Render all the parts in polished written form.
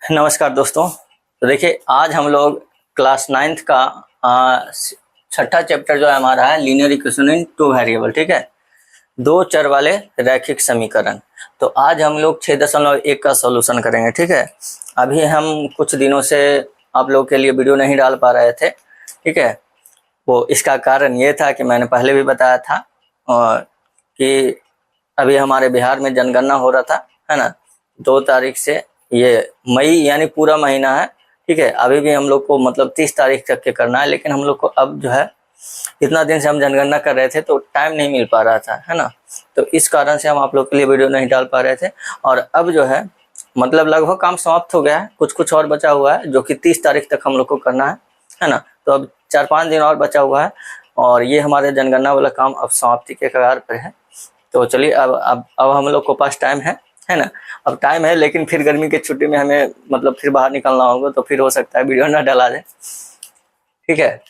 नमस्कार दोस्तों। तो देखिए आज हम लोग क्लास 9th का छठा चैप्टर जो है हमारा है linear equation in two variable. ठीक है, दो चर वाले रैखिक समीकरण। तो आज हम लोग 6.1 का सॉल्यूशन करेंगे। ठीक है, अभी हम कुछ दिनों से आप लोग के लिए वीडियो नहीं डाल पा रहे थे। ठीक है, वो इसका कारण ये था कि मैंने पहले भी बताया था और कि अभी हमारे बिहार में जनगणना हो रहा था, है ना। 2 तारीख से ये मई यानी पूरा महीना है। ठीक है, अभी भी हम लोग को मतलब 30 तारीख तक के करना है, लेकिन हम लोग को अब जो है इतना दिन से हम जनगणना कर रहे थे तो टाइम नहीं मिल पा रहा था, है ना। तो इस कारण से हम आप लोग के लिए वीडियो नहीं डाल पा रहे थे। और अब जो है मतलब लगभग काम समाप्त हो गया है, कुछ और बचा हुआ है जो कि 30 तारीख तक हम लोग को करना है ना। तो अब 4-5 दिन और बचा हुआ है और ये हमारे जनगणना वाला काम अब समाप्ति के कगार पर है। तो चलिए अब हम लोग को पास टाइम है ना। अब टाइम है, लेकिन फिर गर्मी की छुट्टी में हमें मतलब फिर बाहर निकलना होगा, तो फिर हो सकता है वीडियो ना डाला जाए। ठीक है,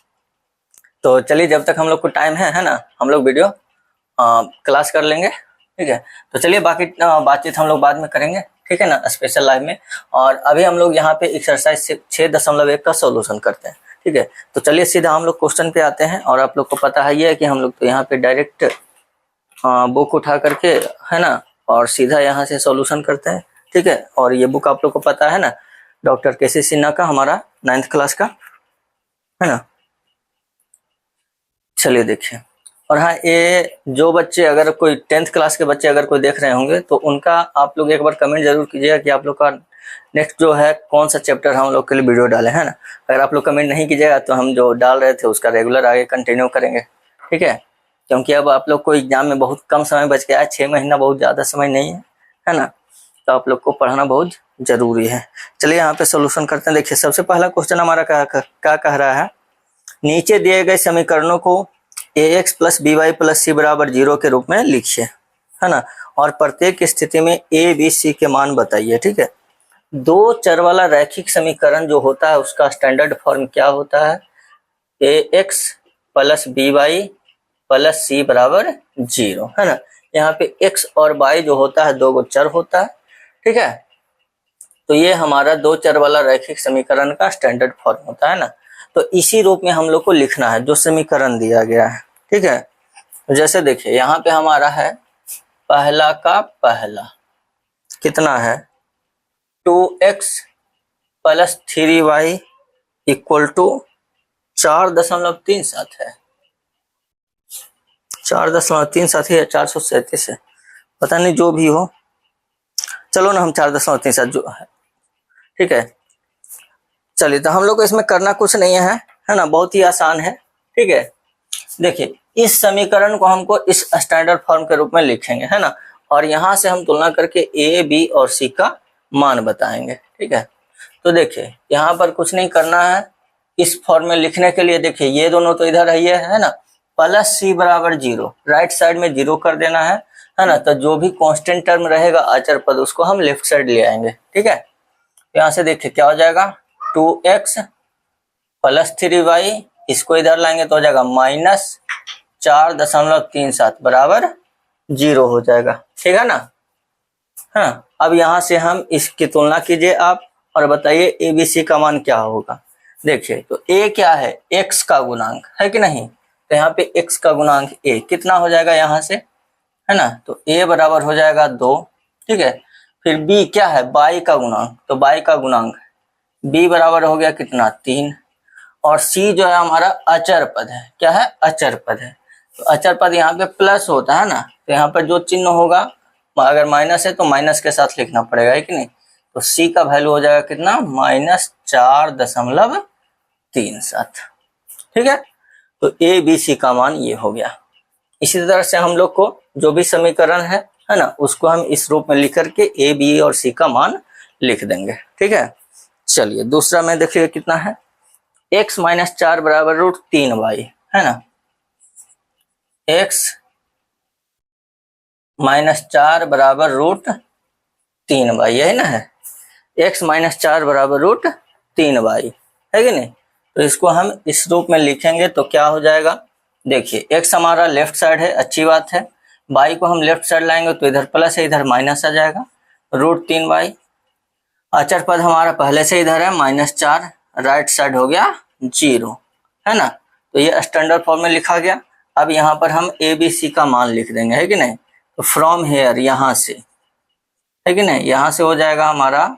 तो चलिए जब तक हम लोग को टाइम है ना, हम लोग वीडियो क्लास कर लेंगे। ठीक है, तो चलिए बाकी बातचीत हम लोग बाद में करेंगे, ठीक है ना, स्पेशल लाइव में। और अभी हम लोग यहाँ पे एक्सरसाइज 6.1 का सॉल्यूशन करते हैं। ठीक है, तो चलिए सीधा हम लोग क्वेश्चन पे आते हैं। और आप लोग को पता है ये है कि हम लोग तो यहाँ पे डायरेक्ट बुक उठा करके, है ना, और सीधा यहाँ से सॉल्यूशन करते हैं। ठीक है, और ये बुक आप लोग को पता है ना, डॉक्टर केसी सिन्हा का, हमारा 9th क्लास का, है ना। चलिए देखिए, और हाँ, ये जो बच्चे अगर कोई 10th क्लास के बच्चे अगर कोई देख रहे होंगे तो उनका आप लोग एक बार कमेंट जरूर कीजिएगा कि आप लोग का नेक्स्ट जो है कौन सा चैप्टर हम लोग के लिए वीडियो डाले, है ना। अगर आप लोग कमेंट नहीं कीजिएगा तो हम जो डाल रहे थे उसका रेगुलर आगे कंटिन्यू करेंगे। ठीक है, क्योंकि अब आप लोग को एग्जाम में बहुत कम समय बच गया है, 6 महीना बहुत ज़्यादा समय नहीं है ना। तो आप लोग को पढ़ना बहुत जरूरी है। चलिए यहाँ पे सोल्यूशन करते हैं। देखिए सबसे पहला क्वेश्चन हमारा क्या कह रहा है, नीचे दिए गए समीकरणों को ax plus B Y plus C बराबर 0 के रूप में लिखिए, है ना। और प्रत्येक स्थिति में ए बी सी के मान बताइए। ठीक है, दो चर वाला रैखिक समीकरण जो होता है उसका स्टैंडर्ड फॉर्म क्या होता है, ax plus B Y plus C बराबर 0, है ना। यहाँ पे x और y जो होता है दो गो चर होता है। ठीक है, तो ये हमारा दो चर वाला रैखिक समीकरण का स्टैंडर्ड फॉर्म होता है ना। तो इसी रूप में हम लोग को लिखना है जो समीकरण दिया गया है। ठीक है, जैसे देखिए यहाँ पे हमारा है पहला का पहला कितना है 2x plus 3y equal to 4.37 है। 4.37 है या 437 है, पता नहीं, जो भी हो, चलो ना हम 4.37 जो है। ठीक है, चलिए तो हम लोग को इसमें करना कुछ नहीं है ना, बहुत ही आसान है। ठीक है, देखिए इस समीकरण को हमको इस स्टैंडर्ड फॉर्म के रूप में लिखेंगे, है ना। और यहाँ से हम तुलना करके ए बी और सी का मान बताएंगे। ठीक है, तो देखिए यहाँ पर कुछ नहीं करना है इस फॉर्म में लिखने के लिए। देखिए ये दोनों तो इधर है ना, प्लस सी बराबर 0, राइट साइड में 0 कर देना है ना। तो जो भी कांस्टेंट टर्म रहेगा अचर पद उसको हम लेफ्ट साइड ले आएंगे। ठीक है, यहाँ से देखिए क्या हो जाएगा 2x प्लस 3y, इसको इधर लाएंगे तो हो जाएगा माइनस 4.37 बराबर 0 हो जाएगा। ठीक है ना। हाँ, अब यहाँ से हम इसकी तुलना कीजिए आप और बताइए ए बी सी का मान क्या होगा। देखिए तो a क्या है, x का गुणांक है कि नहीं, तो यहाँ पे x का गुणांक a कितना हो जाएगा यहाँ से, है ना। तो a बराबर हो जाएगा 2। ठीक है, फिर b क्या है, y का गुणांक, तो y का गुणांक b बराबर हो गया कितना 3। और c जो है हमारा अचर पद है, क्या है, अचर पद है। तो अचर पद यहाँ पे प्लस होता है ना, तो यहाँ पर जो चिन्ह होगा अगर माइनस है तो माइनस के साथ लिखना पड़ेगा, है कि नहीं। तो c का वैल्यू हो जाएगा कितना, -4.37। ठीक है, तो ए बी सी का मान ये हो गया। इसी तरह से हम लोग को जो भी समीकरण है ना, उसको हम इस रूप में लिख करके ए बी और सी का मान लिख देंगे। ठीक है, चलिए दूसरा में देखिए कितना है, x - 4 बराबर √3y, है ना। x - 4 बराबर √3y, यही ना है, x - 4 बराबर √3y, है कि नहीं। तो इसको हम इस रूप में लिखेंगे तो क्या हो जाएगा, देखिए x हमारा लेफ्ट साइड है, अच्छी बात है। y को हम लेफ्ट साइड लाएंगे तो इधर प्लस है, इधर माइनस आ जाएगा √3y। अचर पद हमारा पहले से इधर है -4, राइट साइड हो गया 0, है ना। तो ये स्टैंडर्ड फॉर्म में लिखा गया। अब यहाँ पर हम ABC का मान लिख देंगे, है कि नहीं। तो फ्रॉम हेयर, यहाँ से, है कि नहीं, यहाँ से हो जाएगा हमारा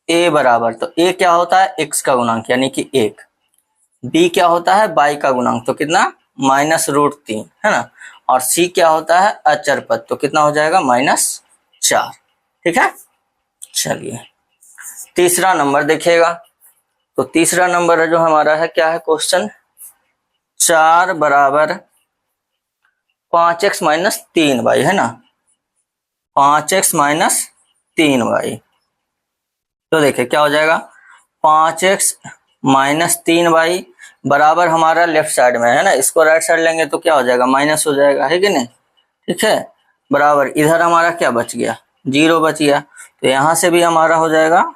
A बराबर, तो A क्या होता है, x का गुणांक यानी कि 1, B क्या होता है, y का गुणांक, तो कितना -√3, है ना। और C क्या होता है, अचर पद, तो कितना हो जाएगा -4, ठीक है। चलिए तीसरा नंबर देखिएगा। तो तीसरा नंबर जो हमारा है क्या है क्वेश्चन, 4 बराबर 5x - 3y, है ना, 5x - 3y। तो देखिए क्या हो जाएगा, 5x - 3y बराबर हमारा लेफ्ट साइड में है ना, इसको राइट साइड लेंगे तो क्या हो जाएगा, माइनस हो जाएगा, है कि नहीं, ठीक है। बराबर इधर हमारा क्या बच गया, 0 बच गया। तो यहाँ से भी हमारा हो जाएगा,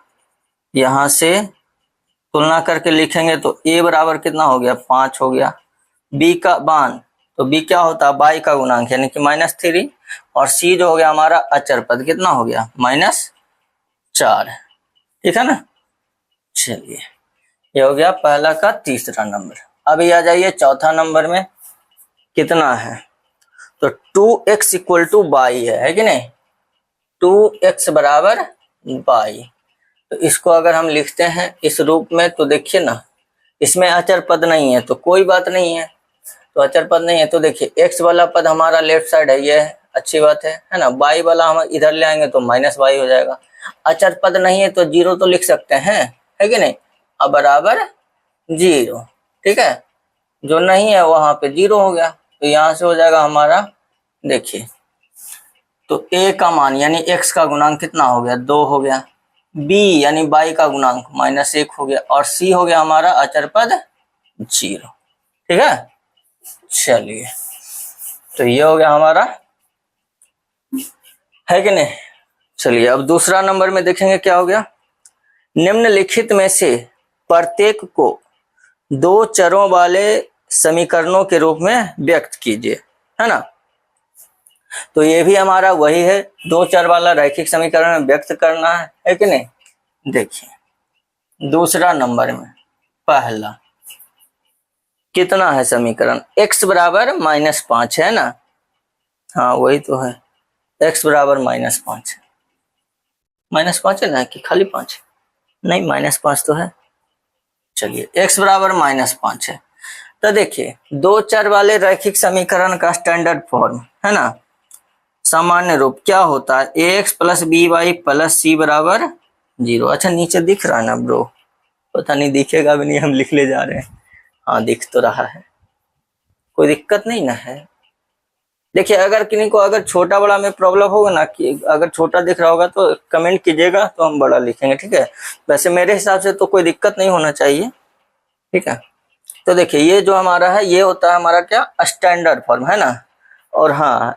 यहाँ से तुलना करके लिखेंगे तो a बराबर कितना हो गया, 5 हो गया। b का मान, तो b क्या होता है, y का गुणांक यानी कि -3, और c जो हो गया हमारा अचर पद, कितना हो गया -4, ठीक है ना। चलिए ये हो गया पहला का तीसरा नंबर। अभी आ जाइए चौथा नंबर में, कितना है, तो 2x = y है कि नहीं, 2x बराबर y। तो इसको अगर हम लिखते हैं इस रूप में, तो देखिए ना, इसमें अचर पद नहीं है तो कोई बात नहीं है, तो अचर पद नहीं है तो देखिए x वाला पद हमारा लेफ्ट साइड है, ये है, अच्छी बात है ना। y वाला हम इधर ले आएंगे तो -y हो जाएगा। अचर पद नहीं है तो 0 तो लिख सकते हैं, है कि नहीं, अब बराबर 0, ठीक है, जो नहीं है वहां पे 0 हो गया। तो यहाँ से हो जाएगा हमारा, देखिए, तो a का मान यानी x का गुणांक कितना हो गया, 2 हो गया, b यानी y का गुणांक -1 हो गया, और c हो गया हमारा अचर पद 0, ठीक है। चलिए तो ये हो गया हमारा, है कि नहीं। चलिए अब दूसरा नंबर में देखेंगे क्या हो गया, निम्नलिखित में से प्रत्येक को 2 चरों वाले समीकरणों के रूप में व्यक्त कीजिए, है ना। तो ये भी हमारा वही है, 2 चर वाला रैखिक समीकरण में व्यक्त करना है कि नहीं। देखिए दूसरा नंबर में पहला कितना है समीकरण, x बराबर -5 है ना, हाँ वही तो है, x बराबर -5 है, -5 है ना कि खाली 5, नहीं -5 तो है। चलिए x बराबर -5 है। तो देखिए 2 चर वाले रैखिक समीकरण का स्टैंडर्ड फॉर्म, है ना, सामान्य रूप क्या होता है, ax + by + c बराबर 0। अच्छा नीचे दिख रहा है ना ब्रो, पता नहीं दिखेगा भी नहीं, हम लिख ले जा रहे हैं, हाँ दिख तो रहा है, कोई दिक्कत नहीं ना है। देखिए अगर किन्हीं को अगर छोटा बड़ा में प्रॉब्लम होगा ना, कि अगर छोटा दिख रहा होगा तो कमेंट कीजिएगा, तो हम बड़ा लिखेंगे, ठीक है। वैसे मेरे हिसाब से तो कोई दिक्कत नहीं होना चाहिए, ठीक है। तो देखिए ये जो हमारा है ये होता है हमारा क्या, स्टैंडर्ड फॉर्म, है ना। और हाँ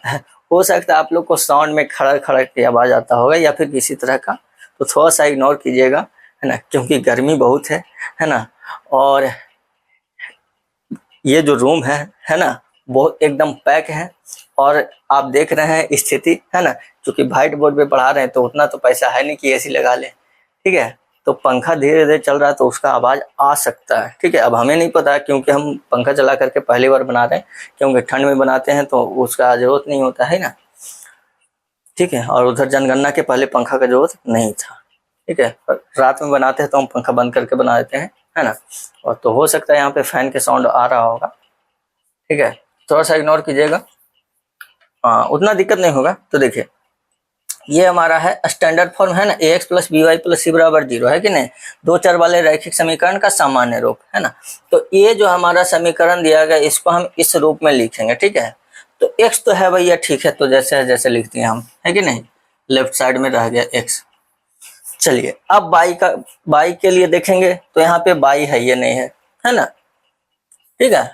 हो सकता है आप लोग को साउंड में खड़ा खड़ा की आवाज आता होगा या फिर किसी तरह का, तो थोड़ा सा इग्नोर कीजिएगा, है ना, क्योंकि गर्मी बहुत है ना। और ये जो रूम है ना, बहुत एकदम पैक है, और आप देख रहे हैं स्थिति, है ना, क्योंकि व्हाइट बोर्ड पे पढ़ा रहे हैं तो उतना तो पैसा है नहीं कि एसी लगा ले, ठीक है। तो पंखा धीरे धीरे चल रहा है तो उसका आवाज आ सकता है, ठीक है। अब हमें नहीं पता क्योंकि हम पंखा चला करके पहली बार बना रहे हैं, क्योंकि ठंड में बनाते हैं तो उसका जरूरत नहीं होता है ना, ठीक है। और उधर जनगणना के पहले पंखा का जरूरत नहीं था, ठीक है। रात में बनाते हैं तो हम पंखा बंद करके बना देते हैं, है ना। और तो हो सकता है यहाँ पे फैन के साउंड आ रहा होगा, ठीक है, थोड़ा सा इग्नोर कीजिएगा, हाँ उतना दिक्कत नहीं होगा। तो देखिए ये हमारा है स्टैंडर्ड फॉर्म, है ना, ax + by + c बराबर 0, है कि नहीं, 2 चर वाले रैखिक समीकरण का सामान्य रूप, है ना। तो ये जो हमारा समीकरण दिया गया इसको हम इस रूप में लिखेंगे, ठीक है। तो x तो है भैया, ठीक है, तो जैसे है जैसे लिख दिए हम, है कि नहीं, लेफ्ट साइड में रह गया x। चलिए अब y के लिए देखेंगे तो यहाँ पे y है, ये नहीं है ना, ठीक है।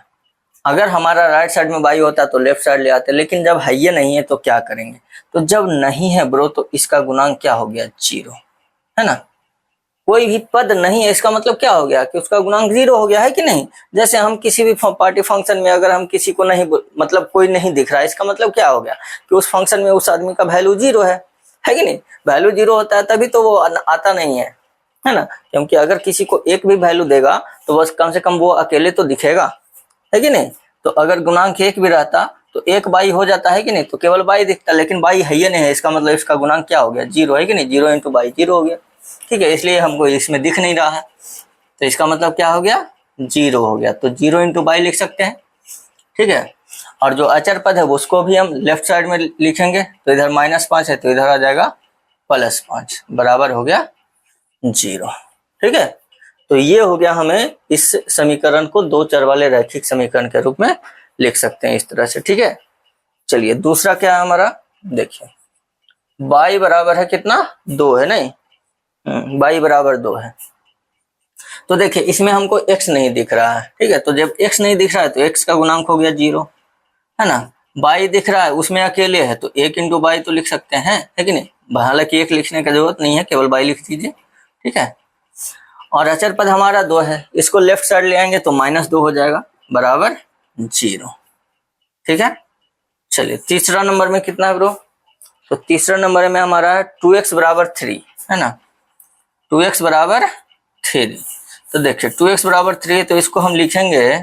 अगर हमारा राइट साइड में y होता तो लेफ्ट साइड ले आते, लेकिन जब है ये नहीं है तो क्या करेंगे, तो जब नहीं है ब्रो तो इसका गुणांक क्या हो गया, 0, है ना। कोई भी पद नहीं है इसका मतलब क्या हो गया कि उसका गुणांक 0 हो गया, है कि नहीं। जैसे हम किसी भी पार्टी फंक्शन में अगर हम किसी को नहीं, मतलब कोई नहीं दिख रहा है, इसका मतलब क्या हो गया कि उस फंक्शन में उस आदमी का वैल्यू 0 है। है कि नहीं। वैल्यू 0 होता है तभी तो वो आता नहीं है ना, क्योंकि अगर किसी को एक भी वैल्यू देगा तो बस कम से कम वो अकेले तो दिखेगा, है कि नहीं। तो अगर गुणांक 1 भी रहता तो 1 बाई हो जाता है कि नहीं, तो केवल बाई दिखता, लेकिन बाई है ही नहीं है, इसका मतलब इसका गुणांक क्या हो गया, 0, है कि नहीं। 0 इंटू बाई 0 हो गया, ठीक है, इसलिए हमको इसमें दिख नहीं रहा है, तो इसका मतलब क्या हो गया, 0 हो गया। तो 0 इंटू बाई लिख सकते हैं, ठीक है। और जो अचर पद है उसको भी हम लेफ्ट साइड में लिखेंगे, तो इधर -5 है तो इधर आ जाएगा +5, बराबर हो गया 0, ठीक है। तो ये हो गया, हमें इस समीकरण को दो चर वाले रैखिक समीकरण के रूप में लिख सकते हैं इस तरह से, ठीक है। चलिए दूसरा क्या है हमारा, देखिए y बराबर है कितना, 2 है नहीं, y बराबर 2 है। तो देखिए इसमें हमको x नहीं दिख रहा है, ठीक है, तो जब x नहीं दिख रहा है तो x का गुणांक हो गया 0, है ना। y दिख रहा है उसमें अकेले है तो 1 इंटू बाई तो लिख सकते हैं, है कि नहीं। हालांकि 1 लिखने की जरूरत नहीं है, केवल y लिख दीजिए, ठीक है। और अचर पद हमारा 2 है, इसको लेफ्ट साइड ले आएंगे तो -2 हो जाएगा, बराबर 0, ठीक है। चलिए तीसरा नंबर में कितना है ब्रो, तो तीसरा नंबर में हमारा है 2x बराबर 3, है ना, 2x बराबर 3। तो देखिए 2x बराबर 3, तो इसको हम लिखेंगे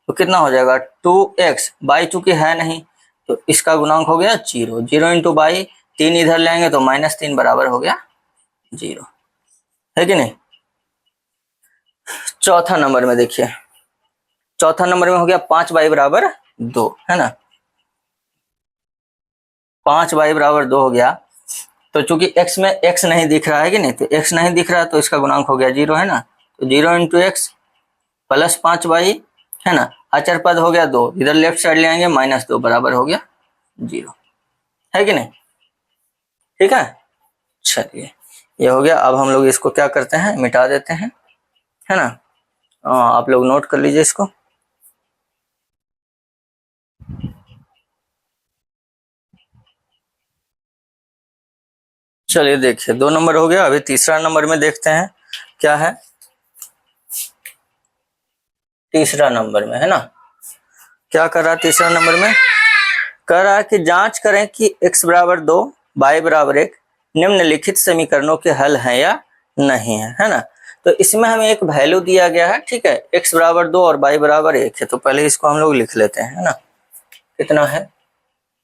तो कितना हो जाएगा, 2x, बाई चूंकि है नहीं तो इसका गुणांक हो गया 0, 0 इंटू बाई, 3 इधर लेंगे तो -3 बराबर हो गया 0, है कि नहीं। चौथा नंबर में देखिए, चौथा नंबर में हो गया 5y बराबर 2, है ना, 5y बराबर 2 हो गया। तो चूंकि x में x नहीं दिख रहा है कि नहीं, तो x नहीं दिख रहा तो इसका गुणांक हो गया 0, है ना, तो 0 इंटू एक्स प्लस 5y, है ना, अचर पद हो गया 2, इधर लेफ्ट साइड ले आएंगे -2 बराबर हो गया 0, है कि नहीं, ठीक है। चलिए ये हो गया, अब हम लोग इसको क्या करते हैं, मिटा देते हैं, है ना। आप लोग नोट कर लीजिए इसको। चलिए देखिए 2 नंबर हो गया, अभी तीसरा नंबर में देखते हैं क्या है। तीसरा नंबर में, है ना, क्या कर रहा है तीसरा नंबर में, कह रहा है कि जांच करें कि x बराबर 2, y बराबर 1 निम्नलिखित समीकरणों के हल हैं या नहीं है ना। तो इसमें हमें एक वैल्यू दिया गया है, ठीक है, x बराबर 2 और y बराबर 1 है, तो पहले इसको हम लोग लिख लेते हैं, है ना। कितना है,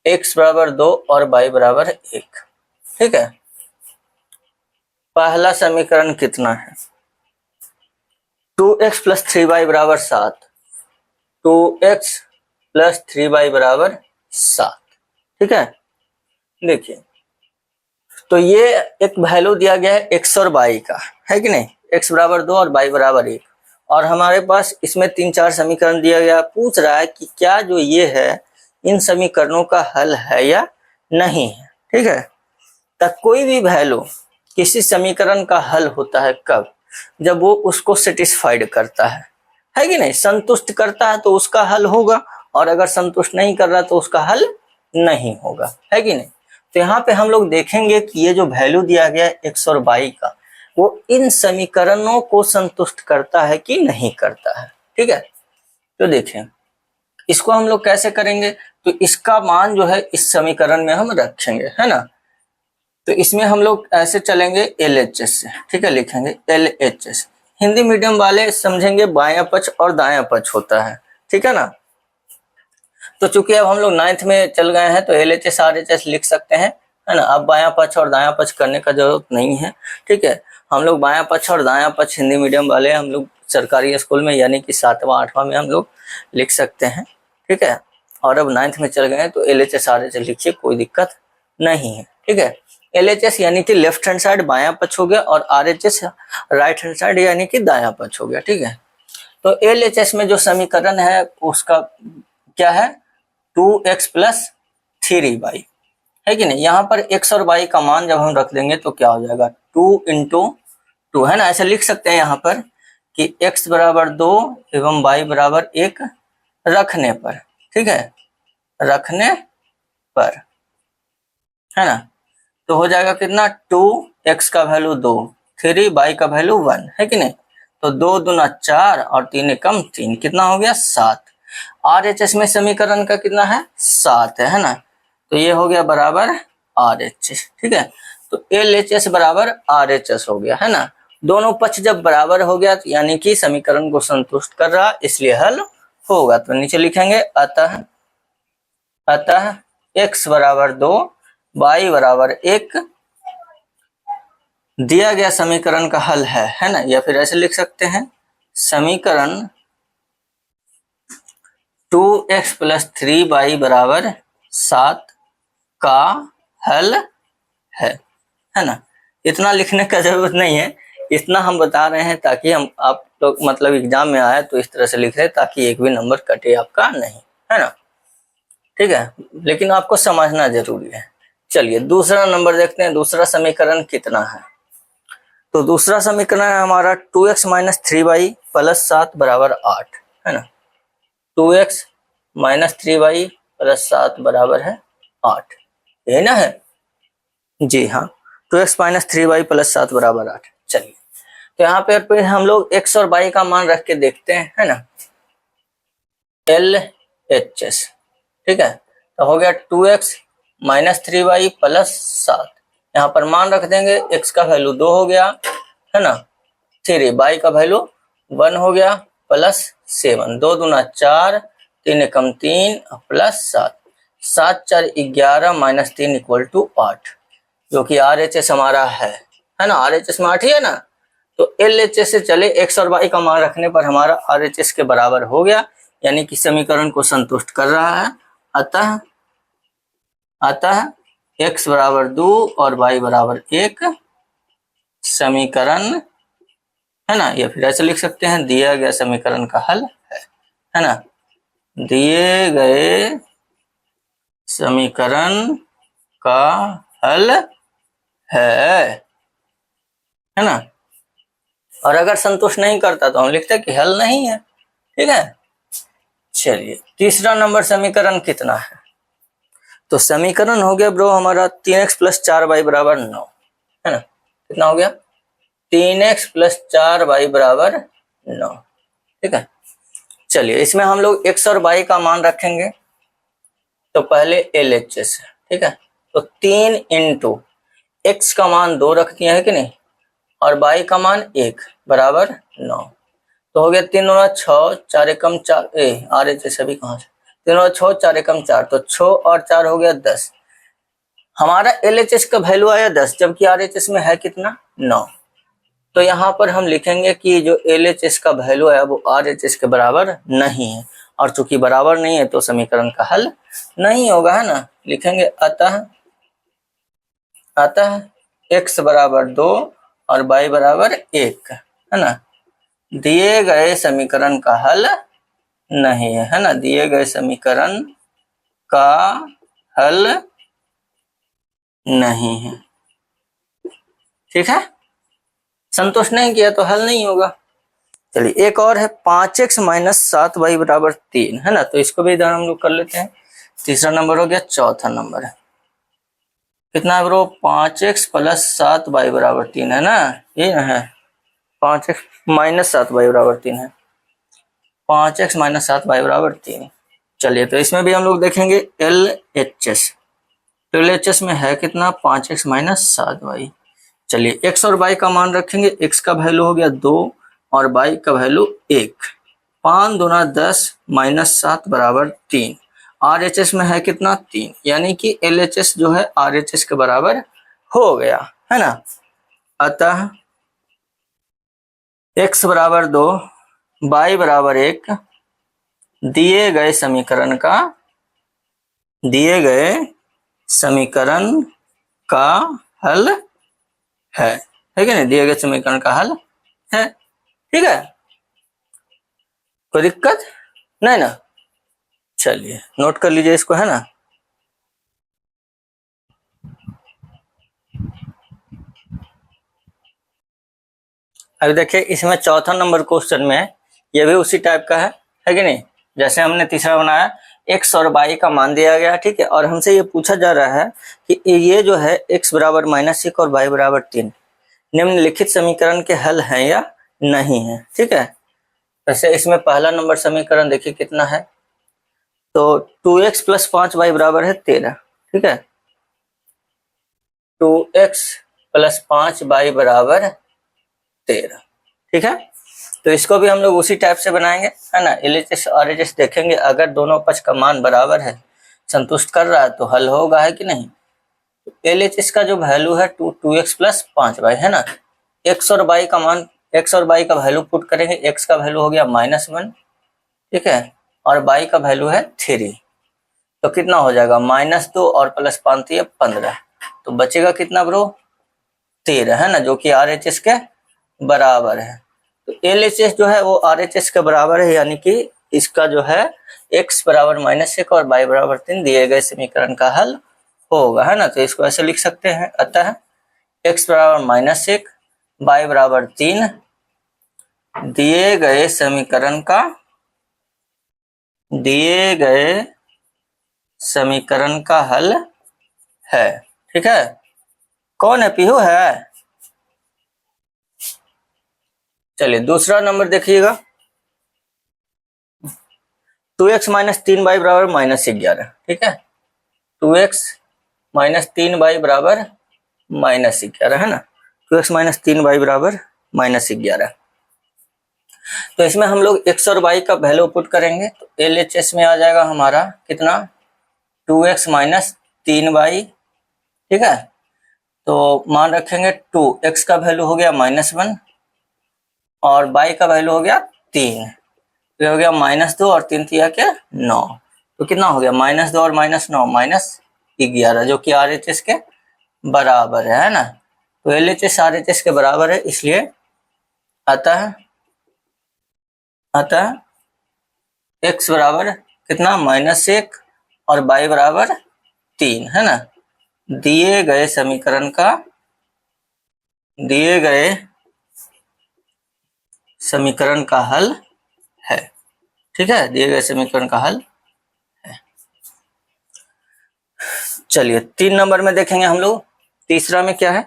x बराबर 2 और y बराबर 1, ठीक है। पहला समीकरण कितना है, 2x प्लस 3y बराबर 7, 2x प्लस 3y बराबर 7, ठीक है। देखिए तो ये एक वैल्यू दिया गया है x और y का, है कि नहीं, x बराबर 2 और y बराबर 1, और हमारे पास इसमें 3-4 समीकरण दिया गया, पूछ रहा है कि क्या जो ये है इन समीकरणों का हल है या नहीं है, ठीक है। तो कोई भी वैल्यू किसी समीकरण का हल होता है कब, जब वो उसको सेटिस्फाइड करता है कि नहीं, संतुष्ट करता है तो उसका हल होगा, और अगर संतुष्ट नहीं कर रहा तो उसका हल नहीं होगा, है कि नहीं। तो यहाँ पे हम लोग देखेंगे कि ये जो वैल्यू दिया गया है x और y का, वो इन समीकरणों को संतुष्ट करता है कि नहीं करता है, ठीक है। तो देखें इसको हम लोग कैसे करेंगे, तो इसका मान जो है इस समीकरण में हम रखेंगे, है ना। तो इसमें हम लोग ऐसे चलेंगे LHS से, ठीक है, लिखेंगे LHS। हिंदी मीडियम वाले समझेंगे बायां पक्ष और दायां पक्ष होता है, ठीक है ना। तो चूंकि अब हम लोग 9th में चल गए हैं तो LHS RHS लिख सकते हैं, है ना। अब बायां पक्ष और दायां पक्ष करने का जरूरत नहीं है, ठीक है। हम लोग बायां पक्ष और दायां पक्ष हिंदी मीडियम वाले हम लोग सरकारी स्कूल में यानी कि 7वां 8वां में हम लोग लिख सकते हैं, ठीक है। और अब 9th में चल गए हैं तो LHS RHS लिखिए, कोई दिक्कत नहीं है, ठीक है। LHS यानी कि लेफ्ट हैंड साइड बायां पक्ष हो गया, और RHS राइट हैंड साइड यानी कि दायां पक्ष हो गया, ठीक है। तो LHS में जो समीकरण है उसका क्या है, 2x प्लस 3y, है कि नहीं। यहाँ पर x और y का मान जब हम रख देंगे तो क्या हो जाएगा, 2 इंटू 2, है ना, ऐसे लिख सकते हैं यहाँ पर कि x बराबर 2 एवं y बराबर 1 रखने पर, ठीक है, रखने पर, है ना। तो हो जाएगा कितना, 2x का वैल्यू 2, 3y का वैल्यू 1, है कि नहीं। तो 2 दूना 4 और 3 कम 3, कितना हो गया 7। RHS में समीकरण का कितना है, 7 है ना। तो ये हो गया बराबर आर एच एस, ठीक है। तो एल एच एस बराबर आर एच एस हो गया, है ना। दोनों पक्ष जब बराबर हो गया तो यानी कि समीकरण को संतुष्ट कर रहा, इसलिए हल होगा। तो नीचे लिखेंगे अतः x बराबर 2 y बराबर 1 दिया गया समीकरण का हल है ना। या फिर ऐसे लिख सकते हैं समीकरण 2x प्लस 3y बराबर 7 का हल है ना। इतना लिखने का जरूरत नहीं है, इतना हम बता रहे हैं ताकि हम आप लोग मतलब एग्जाम में आए तो इस तरह से लिख रहे ताकि एक भी नंबर कटे आपका नहीं, है ना, ठीक है। लेकिन आपको समझना जरूरी है। चलिए दूसरा नंबर देखते हैं, दूसरा समीकरण कितना है। तो दूसरा समीकरण है हमारा 2x माइनस 3y प्लस 7 बराबर 8, है ना। 2x माइनस 3y प्लस 7 बराबर है 8, यही ना है जी हाँ। 2x माइनस 3y प्लस 7 बराबर 8। चलिए तो यहाँ पे हम लोग x और y का मान रख के देखते हैं, है ना। एल एच एस, ठीक है। तो हो गया 2x माइनस 3y प्लस 7, यहाँ पर मान रख देंगे। x का वैल्यू 2 हो गया, है ना। 3 y का वैल्यू 1 हो गया प्लस 7, 2 दूना 4, 3 एकम 3 प्लस 7, 7 4 11 माइनस 3 इक्वल टू 8, जो कि आर एच एस हमारा है ना। आर एच एस में 8 ही है ना। तो एल एच एस से चले x और y का मान रखने पर हमारा आर एच एस के बराबर हो गया, यानी कि समीकरण को संतुष्ट कर रहा है। अतः x बराबर 2 और y बराबर 1 समीकरण, है ना। या फिर ऐसे लिख सकते हैं दिया गया समीकरण का हल है ना। दिए गए समीकरण का हल है ना। और अगर संतुष्ट नहीं करता तो हम लिखते हैं कि हल नहीं है, ठीक है। चलिए तीसरा नंबर समीकरण कितना है। तो समीकरण हो गया ब्रो हमारा 3x प्लस 4y बराबर 9, है ना। कितना हो गया 3x प्लस 4y बराबर 9, ठीक है। चलिए इसमें हम लोग x और y का मान रखेंगे। तो पहले LHS, ठीक है। तो 3 इंटू x का मान 2 रख दिया है कि नहीं, और y का मान 1 बराबर 9। तो हो गया 3 और 6, 4 एकम 4, आर एच एस अभी कहाँ से, 3 और 6, 4 एकम 4, तो 6 और 4 हो गया 10। हमारा LHS का वैल्यू आया 10, जबकि RHS में है कितना 9। तो यहाँ पर हम लिखेंगे कि जो LHS का वैल्यू है वो RHS के बराबर नहीं है, और चूंकि बराबर नहीं है तो समीकरण का हल नहीं होगा, है ना। लिखेंगे अतः x बराबर 2 और y बराबर 1, है ना। दिए गए समीकरण का हल नहीं है ना। दिए गए समीकरण का हल नहीं है, ठीक है। संतुष्ट नहीं किया तो हल नहीं होगा। चलिए एक और है 5x माइनस 7y बराबर 3, है ना। तो इसको भी इधर हम लोग कर लेते हैं। तीसरा नंबर हो गया, चौथा नंबर है कितना है ब्रो 5x प्लस 7y बराबर 3, है ना। ये है 5x माइनस 7y बराबर 3 है, 5x माइनस 7y बराबर 3। चलिए तो इसमें भी हम लोग देखेंगे LHS। तो LHS में है कितना 5x माइनस 7y। चलिए x और y का मान रखेंगे। x का वैल्यू हो गया 2 और y का वैल्यू 1, 5 दूना 10 माइनस 7 बराबर 3। RHS में है कितना 3, यानी कि LHS जो है RHS के बराबर हो गया, है ना। अतः x बराबर 2 y बराबर 1 दिए गए समीकरण का हल है कि नहीं। दिए गए समीकरण का हल है, ठीक है। कोई दिक्कत नहीं ना। चलिए नोट कर लीजिए इसको, है ना। अभी देखिए इसमें चौथा नंबर क्वेश्चन में ये भी उसी टाइप का है कि नहीं। जैसे हमने तीसरा बनाया, x और y का मान दिया गया, ठीक है। और हमसे ये पूछा जा रहा है कि ये जो है x बराबर -1 और y बराबर 3 निम्नलिखित समीकरण के हल हैं या नहीं है, ठीक है। वैसे इसमें पहला नंबर समीकरण देखिए कितना है। तो 2x प्लस 5y बराबर है 13, ठीक है। 2x प्लस 5y बराबर 13। ठीक है, तो इसको भी हम लोग उसी टाइप से बनाएंगे, है ना। LHS और RHS देखेंगे, अगर दोनों पक्ष का मान बराबर है, संतुष्ट कर रहा है, तो हल होगा, है कि नहीं। LHS का जो वैल्यू है 2x प्लस 5y, है ना। x और y का मान, x और y का वैल्यू पुट करेंगे, x का वैल्यू हो गया -1, ठीक है, और y का वैल्यू है 3, तो कितना हो जाएगा -2 और प्लस 5 15, तो बचेगा कितना ब्रो, 13, है ना, जो कि RHS के बराबर है। तो LHS जो है वो RHS के बराबर है, यानी कि इसका जो है x बराबर -1 और y बराबर 3 दिए गए समीकरण का हल होगा, है ना। तो इसको ऐसे लिख सकते हैं, अतः x बराबर -1, y बराबर 3 दिए गए समीकरण का हल है। ठीक है, कौन है, पीहू है। चलिए दूसरा नंबर देखिएगा, 2x - 3y बराबर -11। ठीक है, 2x - 3y बराबर -11, है ना। 2x - 3y बराबर -11। तो इसमें हम लोग x और y का वैल्यू पुट करेंगे, तो LHS में आ जाएगा हमारा कितना, 2x - 3y। ठीक है, तो मान रखेंगे 2, x का वैल्यू हो गया -1 और y का वैल्यू हो गया 3, तो हो गया -2 और 3 क्या 9, तो कितना हो गया -2 और -9 -11, जो कि RHS के बराबर है ना। तो LHS RHS के बराबर है, इसलिए अतः x बराबर कितना -1 और y बराबर 3, है ना। दिए गए समीकरण का हल है। ठीक है, दिए गए समीकरण का हल है। चलिए 3 नंबर में देखेंगे हम लोग, तीसरा में क्या है,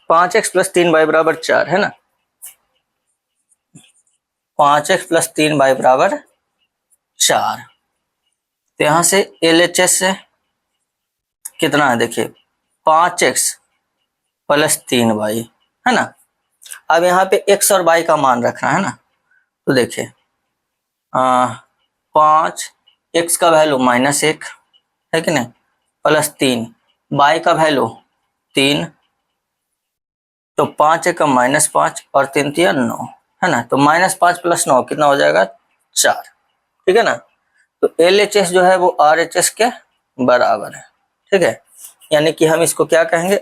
5x + 3y बराबर 4, है ना। 5x + 3y बराबर 4, तो यहां से LHS से कितना है, देखिए 5x + 3y, है ना। अब यहाँ पे x और y का मान रखना है ना, तो देखिए 5x का वैल्यू -1 है कि नहीं, +3, y का वैल्यू 3, तो 5 × -5 और 3 × 9, है ना। तो -5 + 9 कितना हो जाएगा, 4। ठीक है ना, तो LHS जो है वो RHS के बराबर है। ठीक है, यानी कि हम इसको क्या कहेंगे,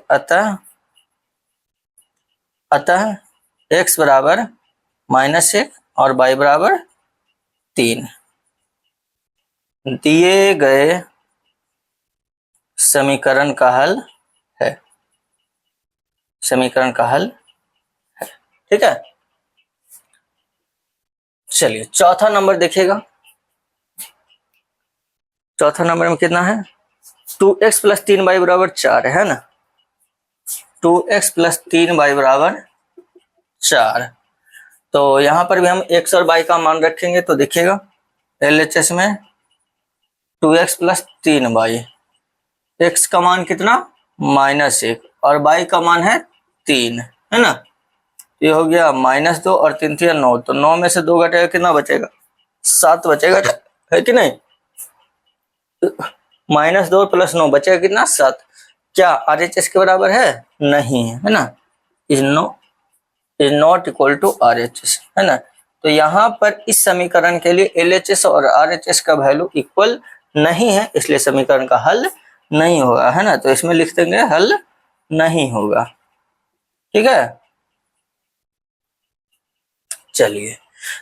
अतः x बराबर -1 और y बराबर 3 दिए गए समीकरण का हल है। ठीक है, चलिए चौथा नंबर देखिएगा। चौथा नंबर में कितना है, 2x + 3y बराबर 4 है ना। 2x + 3y बराबर 4, तो यहां पर भी हम x और y का मान रखेंगे, तो देखिएगा LHS में 2x + 3y, x का मान कितना -1 और y का मान है 3, है ना। ये हो गया -2 और 3 × 9, तो 9 में से 2 घटेगा, कितना बचेगा, 7 बचेगा, है कि नहीं। -2 + 9 बचेगा कितना, 7। क्या RHS के बराबर है, नहीं है ना, is not equal to RHS, है ना। तो यहाँ पर इस समीकरण के लिए LHS और RHS का वैल्यू इक्वल नहीं है, इसलिए समीकरण का हल नहीं होगा, है ना। तो इसमें लिख देंगे हल नहीं होगा। ठीक है, चलिए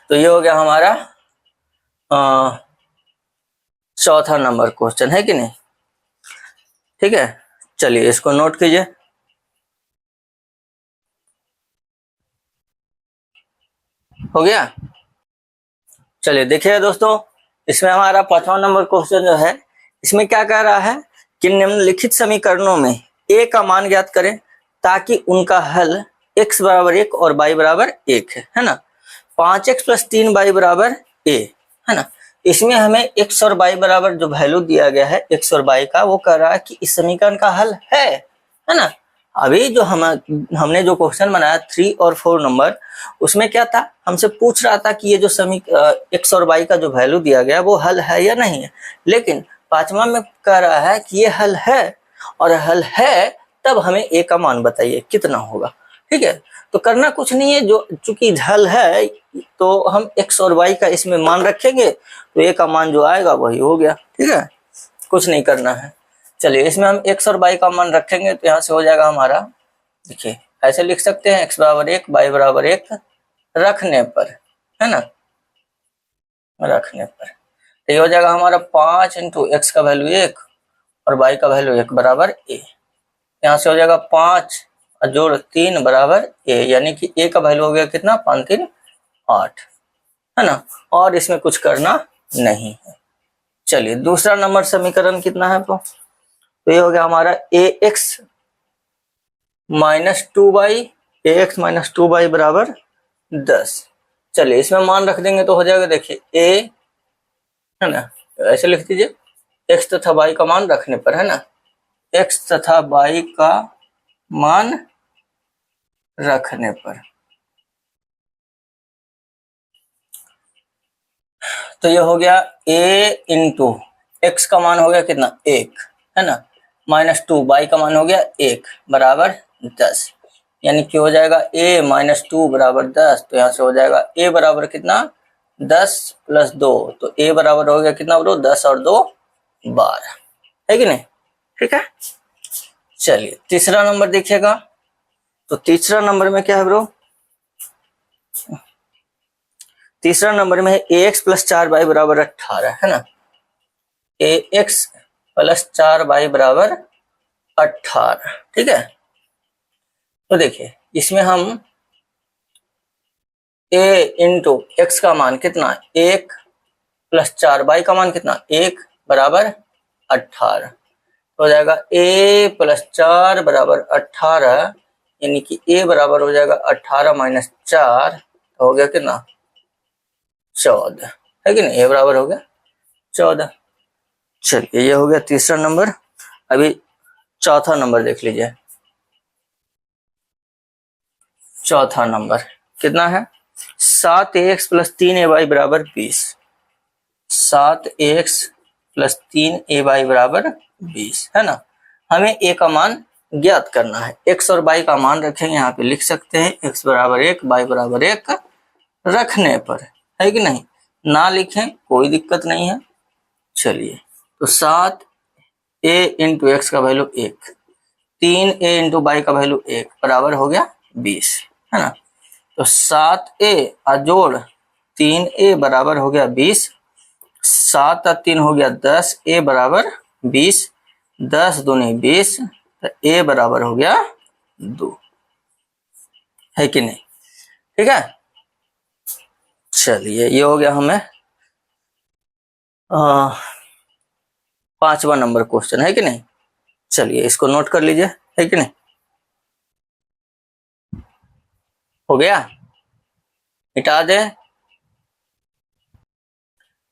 तो ये हो गया हमारा चौथा नंबर क्वेश्चन, है कि नहीं। ठीक है, चलिए इसको नोट कीजिए। हो गया, चलिए देखिए दोस्तों, इसमें हमारा 5वां नंबर क्वेश्चन जो है, इसमें क्या कह रहा है कि निम्नलिखित समीकरणों में a का मान ज्ञात करें ताकि उनका हल x बराबर 1 और y बराबर 1 है ना। 5x + 3y बराबर a, है ना। इसमें हमें x और y बराबर जो वैल्यू दिया गया है x और y का, वो कह रहा है कि इस समीकरण का हल है ना। अभी जो हमने जो क्वेश्चन बनाया 3 और 4 नंबर, उसमें क्या था, हमसे पूछ रहा था कि ये जो x और y का जो वैल्यू दिया गया वो हल है या नहीं है। लेकिन पांचवा में कह रहा है कि ये हल है, और हल है तब हमें a का मान बताइए कितना होगा। ठीक है, तो करना कुछ नहीं है, जो चूंकि हल है तो हम x और y का इसमें मान रखेंगे, तो a का मान जो आएगा वही हो गया। ठीक है, कुछ नहीं करना है। चलिए, इसमें हम x और y का मान रखेंगे तो यहाँ से हो जाएगा हमारा, देखिए ऐसे लिख सकते हैं, x बराबर 1 y बराबर 1 रखने पर, है ना, रखने पर तो ये हो जाएगा हमारा 5 इंटू एक्स का वैल्यू 1 और y का वैल्यू 1 बराबर a। यहाँ से हो जाएगा 5 और जोड़ 3 बराबर a, यानी कि a का वैल्यू हो गया कितना, 5 3 8, है ना, और इसमें कुछ करना नहीं है। चलिए, दूसरा नंबर समीकरण कितना है, तो ये हो गया हमारा ax माइनस 2y बराबर 10। चलिए, इसमें मान रख देंगे तो हो जाएगा, देखिए a, है ना, ऐसे लिख दीजिए, x तथा y का मान रखने पर, है ना, x तथा y का मान रखने पर, तो ये हो गया a इंटू एक्स का मान हो गया कितना, 1, है ना, माइनस 2 y का मान हो गया 1 बराबर 10, यानी कि हो जाएगा a माइनस 2 बराबर 10। तो यहाँ से हो जाएगा a बराबर कितना, 10 प्लस 2, तो a बराबर हो गया कितना ब्रो, 10 और 2 12, है कि नहीं। ठीक है, चलिए तीसरा नंबर देखिएगा, तो तीसरा नंबर में क्या है ब्रो, तीसरा नंबर में है ax प्लस 4y बराबर 18, है ना, ax प्लस 4y बराबर 18। ठीक है, तो देखिए इसमें हम a इंटू एक्स का मान कितना, 1 प्लस 4y का मान कितना, 1 बराबर 18, हो जाएगा a प्लस 4 बराबर 18, यानी कि a बराबर हो जाएगा 18 माइनस 4, हो गया कितना, 14, है कि नहीं, a बराबर हो गया 14। चलिए, ये हो गया तीसरा नंबर। अभी चौथा नंबर देख लीजिए, चौथा नंबर कितना है, 7ax प्लस 3ay बराबर 20, 7ax प्लस 3ay बराबर 20, है ना। हमें a का मान ज्ञात करना है, x और y का मान रखेंगे, यहाँ पे लिख सकते हैं x बराबर 1 y बराबर 1 रखने पर, है कि नहीं, ना लिखें कोई दिक्कत नहीं है। चलिए, तो 7a इंटू एक्स का वैल्यू 1, 3a इंटू वाई का वैल्यू 1 बराबर हो गया 20, है ना, तो 7a जोड़ 3a बराबर हो गया 20, 7 और 3 हो गया 10, a बराबर 20, 10 दूनी 20, तो a बराबर हो गया 2, है कि नहीं। ठीक है, चलिए ये हो गया हमें पांचवा नंबर क्वेश्चन, है कि नहीं। चलिए इसको नोट कर लीजिए, है कि नहीं, हो गया, मिटा दे।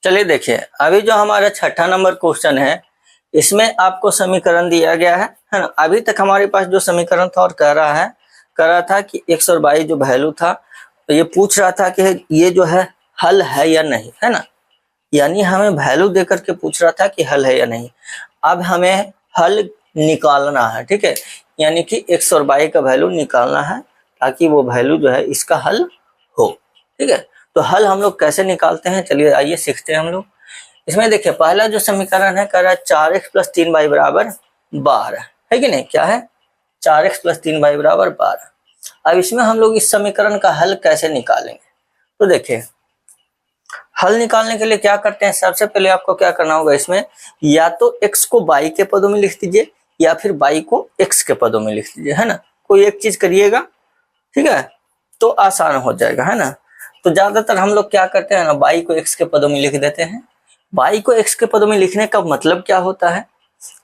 चलिए देखिए, अभी जो हमारा छठा नंबर क्वेश्चन है, इसमें आपको समीकरण दिया गया है ना। अभी तक हमारे पास जो समीकरण था और कह रहा था कि x और y जो वैल्यू था, तो ये पूछ रहा था कि ये जो है हल है या नहीं, है ना, यानी हमें वैल्यू देकर के पूछ रहा था कि हल है या नहीं। अब हमें हल निकालना है, ठीक है, यानी कि x और y का वैल्यू निकालना है, ताकि वो वैल्यू जो है इसका हल हो। ठीक है, तो हल हम लोग कैसे निकालते हैं, चलिए आइए सीखते हैं हम लोग। इसमें देखिए, पहला जो समीकरण है कह रहा है 4x प्लस 3y बराबर 12, है कि नहीं, क्या है, 4x प्लस 3y बराबर 12। अब इसमें हम लोग इस समीकरण का हल कैसे निकालेंगे, तो देखिए हल निकालने के लिए क्या करते हैं, सबसे पहले आपको क्या करना होगा, इसमें या तो x को y के पदों में लिख दीजिए, या फिर y को x के पदों में लिख दीजिए, है ना, कोई एक चीज करिएगा, ठीक है, तो आसान हो जाएगा, है ना। तो ज्यादातर हम लोग क्या करते हैं ना, y को x के पदों में लिख देते हैं। y को x के पदों में लिखने का मतलब क्या होता है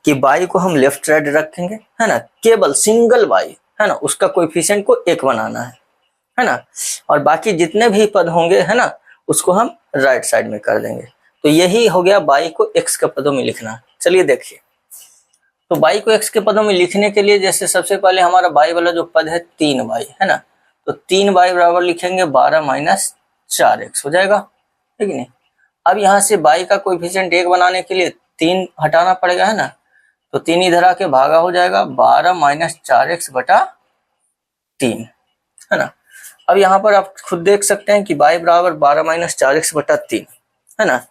कि y को हम लेफ्ट राइट रखेंगे, है ना, केवल सिंगल y, है ना, उसका कोएफिशिएंट को 1 बनाना है ना, और बाकी जितने भी पद होंगे, है ना, उसको हम राइट साइड में कर देंगे। तो यही हो गया y को x के पदों में लिखना। चलिए देखिए, तो y को x के पदों में लिखने के लिए जैसे सबसे पहले हमारा y वाला जो पद है 3y है ना, तो 3y बराबर लिखेंगे 12 माइनस 4x हो जाएगा, ठीक है नहीं। अब यहाँ से y का कोएफिशिएंट 1 बनाने के लिए 3 हटाना पड़ेगा है ना, तो 3 इधर आके भागा हो जाएगा 12 माइनस 4x बटा 3 है ना। अब यहाँ पर आप खुद देख सकते हैं कि y बराबर 12 माइनस 4x बटा 3 है ना।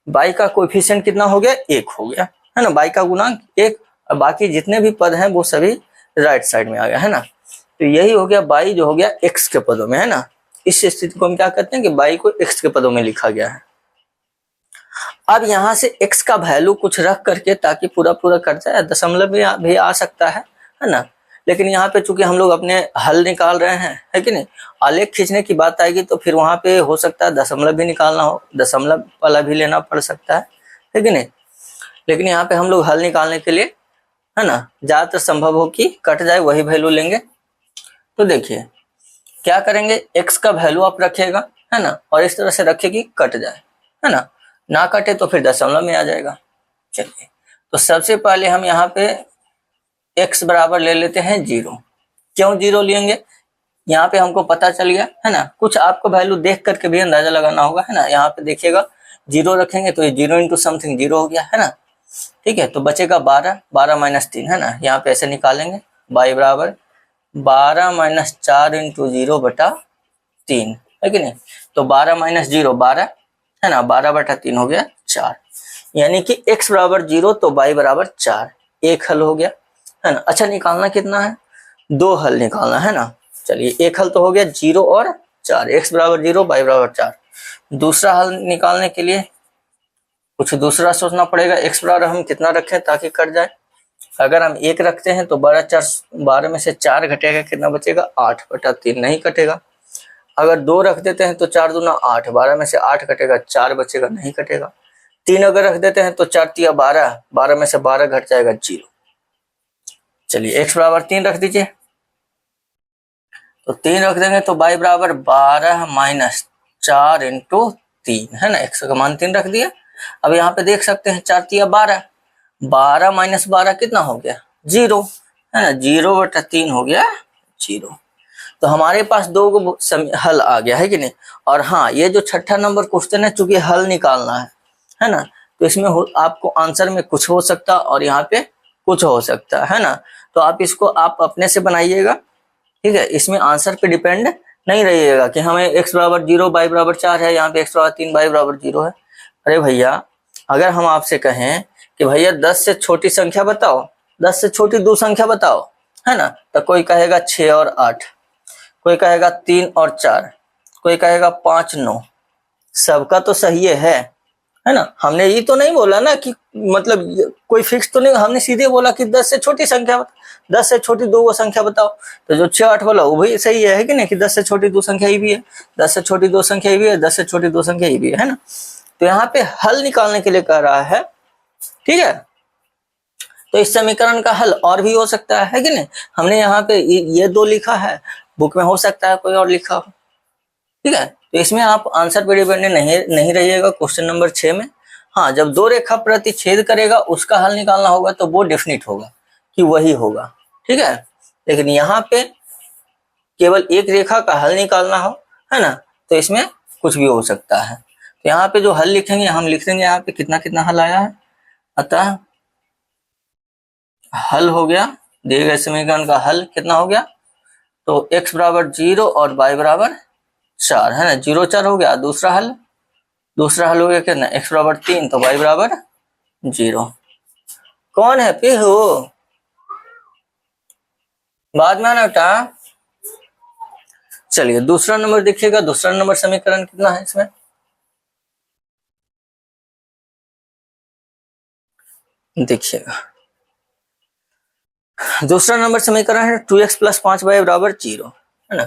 y का कोएफिशिएंट कितना हो गया, 1 हो गया है ना, y का गुणांक 1, और बाकी जितने भी पद हैं वो सभी राइट साइड में आ गया है ना। तो यही हो गया y जो हो गया x के पदों में है ना। इस स्थिति को हम क्या कहते हैं कि y को x के पदों में लिखा गया है। अब यहाँ से x का वैल्यू कुछ रख करके ताकि पूरा पूरा कट जाए, दशमलव भी आ सकता है ना, लेकिन यहाँ पे चूंकि हम लोग अपने हल निकाल रहे हैं है कि नहीं, आलेख खींचने की बात आएगी तो फिर वहां पे हो सकता है दशमलव भी निकालना हो, दशमलव वाला भी लेना पड़ सकता है कि नहीं। लेकिन यहाँ पे हम लोग हल निकालने के लिए है ना ज्यादातर संभव हो कि कट जाए वही वैल्यू लेंगे। तो देखिए क्या करेंगे, x का वैल्यू आप रखिएगा है ना, और इस तरह से रखे कि कट जाए है ना कटे तो फिर दशमलव में आ जाएगा। चलिए तो सबसे पहले हम यहाँ पे x बराबर ले लेते हैं 0। क्यों 0 लेंगे, यहाँ पे हमको पता चल गया है ना, कुछ आपको वैल्यू देख करके भी अंदाजा लगाना होगा है ना। यहाँ पे देखिएगा 0 रखेंगे तो ये 0 इंटू समथिंग 0 हो गया है ना, ठीक है। तो बचेगा 12 माइनस 3 है ना, यहाँ पे ऐसे निकालेंगे y बराबर 12 माइनस 4 इंटू 0 बटा 3 है कि नहीं। तो 12 माइनस 0 12 है ना, 12 बटा 3 हो गया 4, यानी कि x बराबर 0 तो y बराबर 4, एक हल हो गया है ना। अच्छा निकालना कितना है, 2 हल निकालना है ना। चलिए एक हल तो हो गया 0 और 4, x बराबर 0 y बराबर 4। दूसरा हल निकालने के लिए कुछ दूसरा सोचना पड़ेगा, x बराबर हम कितना रखें ताकि कट जाए। अगर हम 1 रखते हैं तो 12 में से 4 घटेगा, कितना बचेगा 8 बटा 3, नहीं कटेगा। अगर 2 रख देते हैं तो 4 दूना 8, 12 में से 8 कटेगा, 4 बचेगा, नहीं कटेगा। 3 अगर रख देते हैं तो 4 तिया 12, 12 में से 12 घट जाएगा 0। चलिए x बराबर 3 रख दीजिए, तो 3 रख देंगे तो y बराबर 12 माइनस 4 इंटू 3 है ना, x का मान 3 रख दिया। अब यहाँ पे देख सकते हैं 4 तिया 12, 12 माइनस 12 कितना हो गया 0 है ना, 0 बटा 3 हो गया 0। तो हमारे पास 2 हल आ गया है कि नहीं। और हाँ, ये जो छठा नंबर क्वेश्चन है चूंकि हल निकालना है ना, तो इसमें आपको आंसर में कुछ हो सकता और यहाँ पे कुछ हो सकता है ना। तो आप इसको आप अपने से बनाइएगा, ठीक है। इसमें आंसर पे डिपेंड नहीं रहिएगा कि हमें x बराबर 0 y बराबर 4 है, यहाँ पे x बराबर 3 y बराबर 0 है। अरे भैया अगर हम आपसे कहें कि भैया 10 से छोटी संख्या बताओ, 10 से छोटी 2 संख्या बताओ है ना, तो कोई कहेगा 6 और 8, कोई कहेगा 3 और 4, कोई कहेगा 5 9, सबका तो सही है ना। हमने ये तो नहीं बोला ना कि मतलब कोई फिक्स तो नहीं, हमने सीधे बोला कि 10 से छोटी संख्या, 10 से छोटी 2 संख्या बताओ। तो जो 6 8 वाला वो भी सही है कि नहीं, कि 10 से छोटी 2 संख्या ही भी है, 10 से छोटी 2 संख्या ही भी है, 10 से छोटी 2 संख्या ही भी है ना। तो यहाँ पे हल निकालने के लिए कह रहा है, ठीक है। तो इस समीकरण का हल और भी हो सकता है कि नहीं। हमने यहाँ पे ये 2 लिखा है, बुक में हो सकता है कोई और लिखा हो, ठीक है। तो इसमें आप आंसर पे डिपेंडेंट नहीं रहिएगा क्वेश्चन नंबर 6 में। हाँ, जब 2 रेखा प्रतिच्छेद करेगा उसका हल निकालना होगा तो वो डेफिनिट होगा कि वही होगा, ठीक है। लेकिन यहाँ पे केवल एक रेखा का हल निकालना हो है ना, तो इसमें कुछ भी हो सकता है। तो यहाँ पे जो हल लिखेंगे हम लिख देंगे यहाँ पे कितना कितना हल आया है। अतः हल हो गया, दिए गए समीकरण का हल कितना हो गया, तो x बराबर 0 और y बराबर 4 है ना, 0 4 हो गया। दूसरा हल हो गया कितना, x बराबर 3 तो y बराबर 0। कौन है पे हो, बाद में आना बेटा। चलिए दूसरा नंबर देखिएगा, दूसरा नंबर समीकरण कितना है इसमें, देखिएगा दूसरा नंबर समीकरण है 2x प्लस 5y बराबर 0 है ना,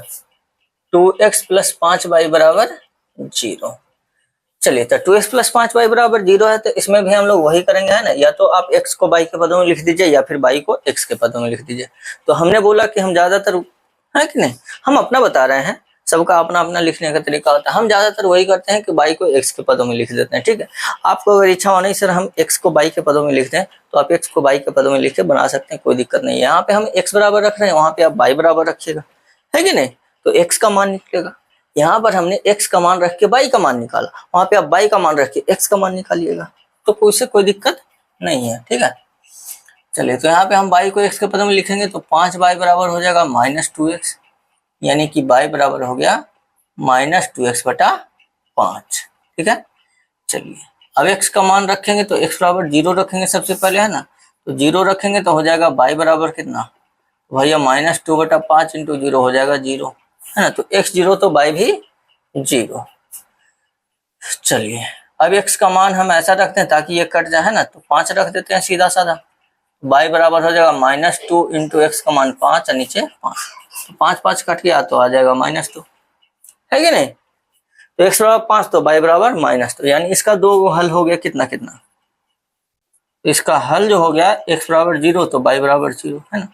2x प्लस 5y बराबर 0। चलिए तो 2x प्लस 5y बराबर 0 है, तो इसमें भी हम लोग वही करेंगे है ना, या तो आप x को y के पदों में लिख दीजिए या फिर y को x के पदों में लिख दीजिए। तो हमने बोला कि हम ज्यादातर है कि नहीं, हम अपना बता रहे हैं सबका अपना अपना लिखने का तरीका होता है। हम ज्यादातर वही करते हैं कि y को x के पदों में लिख देते हैं, ठीक है। आपको अगर इच्छा हो नहीं सर हम x को y के पदों में लिख दें, तो आप x को y के पदों में लिख के बना सकते हैं, कोई दिक्कत नहीं है। यहाँ पे हम x बराबर रख रहे हैं, वहां पे आप y बराबर रखिएगा, है कि नहीं, तो x का मान निकलेगा। यहाँ पर हमने x का मान रख के y का मान निकाला, वहां पे आप y का मान रख के x का मान निकालिएगा, तो कोई दिक्कत नहीं है, ठीक है। चलिए, तो यहाँ पे हम y को x के पदों में लिखेंगे तो 5y बराबर हो जाएगा -2x, यानी कि y बराबर हो गया -2x बटा 5, ठीक है। चलिए, अब x का मान रखेंगे तो x बराबर 0 रखेंगे सबसे पहले, है ना, तो 0 रखेंगे तो हो जाएगा y बराबर कितना, तो भैया -2 बटा 5 इंटू 0 हो जाएगा 0, है ना, तो x 0 तो y भी 0। चलिए, अब x का मान हम ऐसा रखते हैं ताकि ये कट जाए, है ना, तो 5 रख देते हैं सीधा साधा, y बराबर हो जाएगा -2 इंटू एक्स का मान 5 और नीचे 5, तो 5 5 कट गया तो आ जाएगा -2, है कि नहीं, तो x बराबर 5 तो y बराबर -2, यानी इसका दो हल हो गया कितना कितना, तो इसका हल जो हो गया x बराबर 0 तो y बराबर 0, है ना,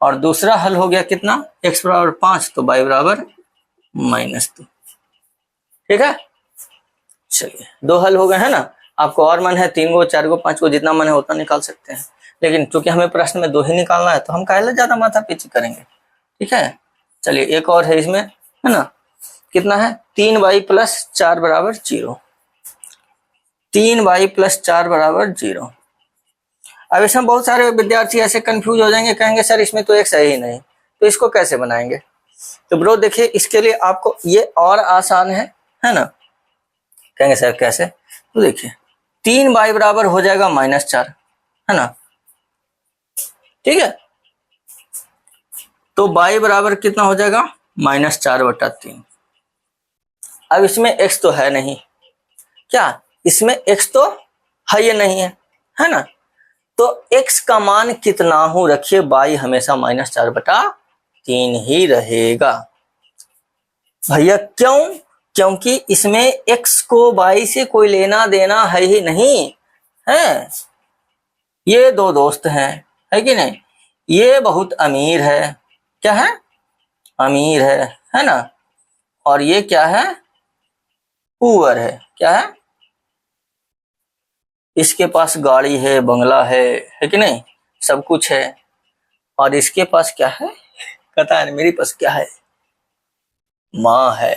और दूसरा हल हो गया कितना, x बराबर 5 तो y बराबर -2, ठीक है। चलिए, दो हल हो गए, है ना। आपको और मन है 3 गो 4 गो 5 गो जितना मन है उतना निकाल सकते हैं, लेकिन चूंकि हमें प्रश्न में 2 ही निकालना है तो हम काहे ज्यादा माथा पीछी करेंगे, ठीक है। चलिए, एक और है इसमें, है ना, कितना है 3y + 4 बराबर 0, 3y + 4 बराबर 0। अब इसमें बहुत सारे विद्यार्थी ऐसे कंफ्यूज हो जाएंगे, कहेंगे सर इसमें तो x है ही नहीं, तो इसको कैसे बनाएंगे। तो ब्रो देखिए, इसके लिए आपको ये और आसान है ना। कहेंगे सर कैसे, तो देखिए 3y बराबर हो जाएगा -4, है ना, ठीक है, तो y बराबर कितना हो जाएगा -4 बटा 3। अब इसमें x तो है नहीं, क्या इसमें x तो है ये नहीं है ना, तो x का मान कितना हो रखिए, y हमेशा -4 बटा 3 ही रहेगा भैया। क्यों, क्योंकि इसमें x को y से कोई लेना देना है ही नहीं है। ये दो दोस्त हैं, है कि नहीं, ये बहुत अमीर है, क्या है, अमीर है ना, और ये क्या है, पुअर है, क्या है, इसके पास गाड़ी है, बंगला है कि नहीं, सब कुछ है, और इसके पास क्या है, पता है मेरे पास क्या है, माँ है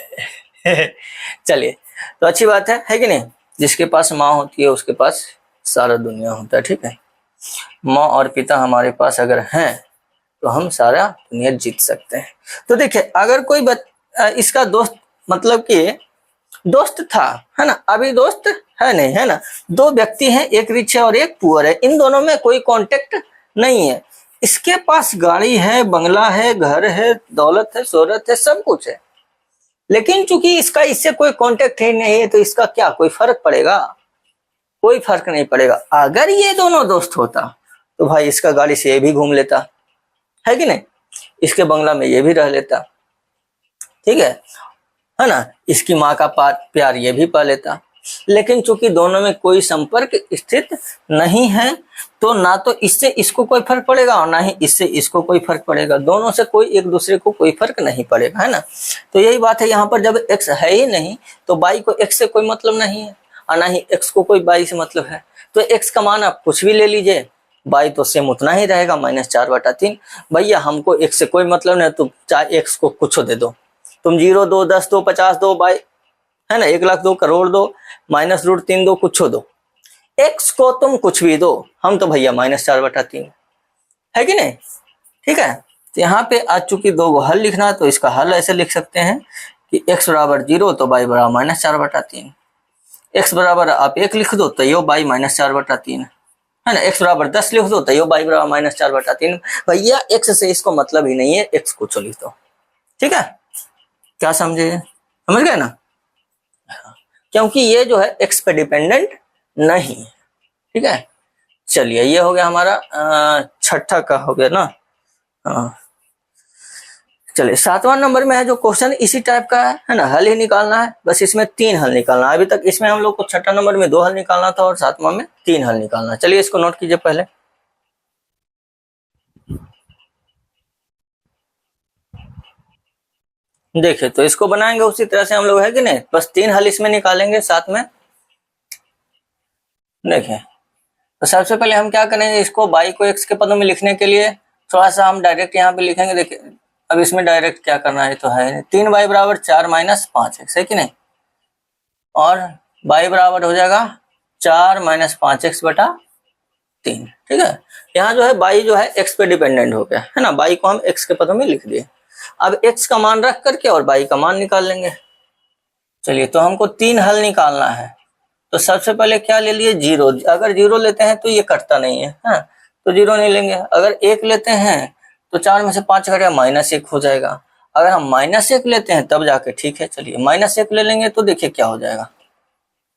चलिए, तो अच्छी बात है कि नहीं, जिसके पास माँ होती है उसके पास सारा दुनिया होता है, ठीक है। माँ और पिता हमारे पास अगर हैं तो हम सारा दुनिया जीत सकते हैं। तो देखिए, अगर कोई इसका दोस्त, मतलब कि दोस्त था, है ना, अभी दोस्त है नहीं, है ना, दो व्यक्ति हैं, एक रिच है और एक पुअर है, इन दोनों में कोई कांटेक्ट नहीं है। इसके पास गाड़ी है, बंगला है, घर है, दौलत है, शोहरत है, सब कुछ है, लेकिन चूंकि इसका इससे कोई कांटेक्ट ही नहीं है, तो इसका क्या कोई फर्क पड़ेगा, कोई फर्क नहीं पड़ेगा। अगर ये दोनों दोस्त होता तो भाई इसका गाड़ी से ये भी घूम लेता, है कि नहीं, इसके बंगला में ये भी रह लेता, ठीक है ना, इसकी माँ का प्यार ये भी पा लेता। लेकिन चूंकि दोनों में कोई संपर्क स्थित नहीं है, तो ना तो इससे इसको कोई फर्क पड़ेगा और ना ही इससे इसको कोई फर्क पड़ेगा, दोनों से कोई एक दूसरे को कोई फर्क नहीं पड़ेगा, है ना। तो यही बात है, यहाँ पर जब x है ही नहीं तो y को x से कोई मतलब नहीं है और ना ही x को कोई y से मतलब है। तो x का मान आप कुछ भी ले लीजिए, y तो सेम उतना ही रहेगा -4 बटा 3। भैया हमको x से कोई मतलब नहीं, तो चाहे x को कुछ दे दो, तुम 0 दो, 10 दो, 50 दो, बाई, है ना, 1 लाख दो, करोड़ दो, -√3 दो, कुछ दो, x को तुम कुछ भी दो, हम तो भैया -4 बटा 3, है कि नहीं, ठीक है। तो यहाँ पे आज चूंकि दो हल लिखना है, तो इसका हल ऐसे लिख सकते हैं कि x बराबर 0 तो y बराबर -4 बटा 3, x बराबर आप 1 लिख दो तो यो y -4 बटा 3, है ना, x बराबर 10 लिख दो तो यो y बराबर -4 बटा 3। भैया x से इसको मतलब ही नहीं है, x कुछ लिख दो, ठीक है, क्या समझे, समझ गए ना, क्योंकि ये जो है x पे डिपेंडेंट नहीं है, ठीक है। चलिए, ये हो गया हमारा छठा का हो गया ना। चलिए, 7वां नंबर में है जो क्वेश्चन इसी टाइप का है ना, हल ही निकालना है, बस इसमें 3 हल निकालना है। अभी तक इसमें हम लोग को छठा नंबर में 2 हल निकालना था और 7वां में 3 हल निकालना। चलिए, इसको नोट कीजिए पहले। देखिए तो इसको बनाएंगे उसी तरह से हम लोग, है कि नहीं, बस 3 हल इसमें निकालेंगे साथ में। देखिए तो सबसे पहले हम क्या करेंगे, इसको y को x के पदों में लिखने के लिए थोड़ा सा हम डायरेक्ट यहाँ पे लिखेंगे। देखिए अब इसमें डायरेक्ट क्या करना है तो है 3y बराबर 4 माइनस 5x, है कि नहीं, और y बराबर हो जाएगा 4 माइनस 5x बटा 3। ठीक है, यहाँ जो है y जो है x पे डिपेंडेंट हो गया है ना, y को हम x के पदों में लिख दिए। अब x का मान रख करके और y का मान निकाल लेंगे। चलिए तो हमको 3 हल निकालना है, तो सबसे पहले क्या ले लिए, 0। अगर 0 लेते हैं तो ये कटता नहीं है, हाँ, तो 0 नहीं लेंगे। अगर 1 लेते हैं तो 4 में से 5 घटेगा -1 हो जाएगा। अगर हम -1 लेते हैं तब जाके ठीक है। चलिए -1 ले लेंगे तो देखिए क्या हो जाएगा,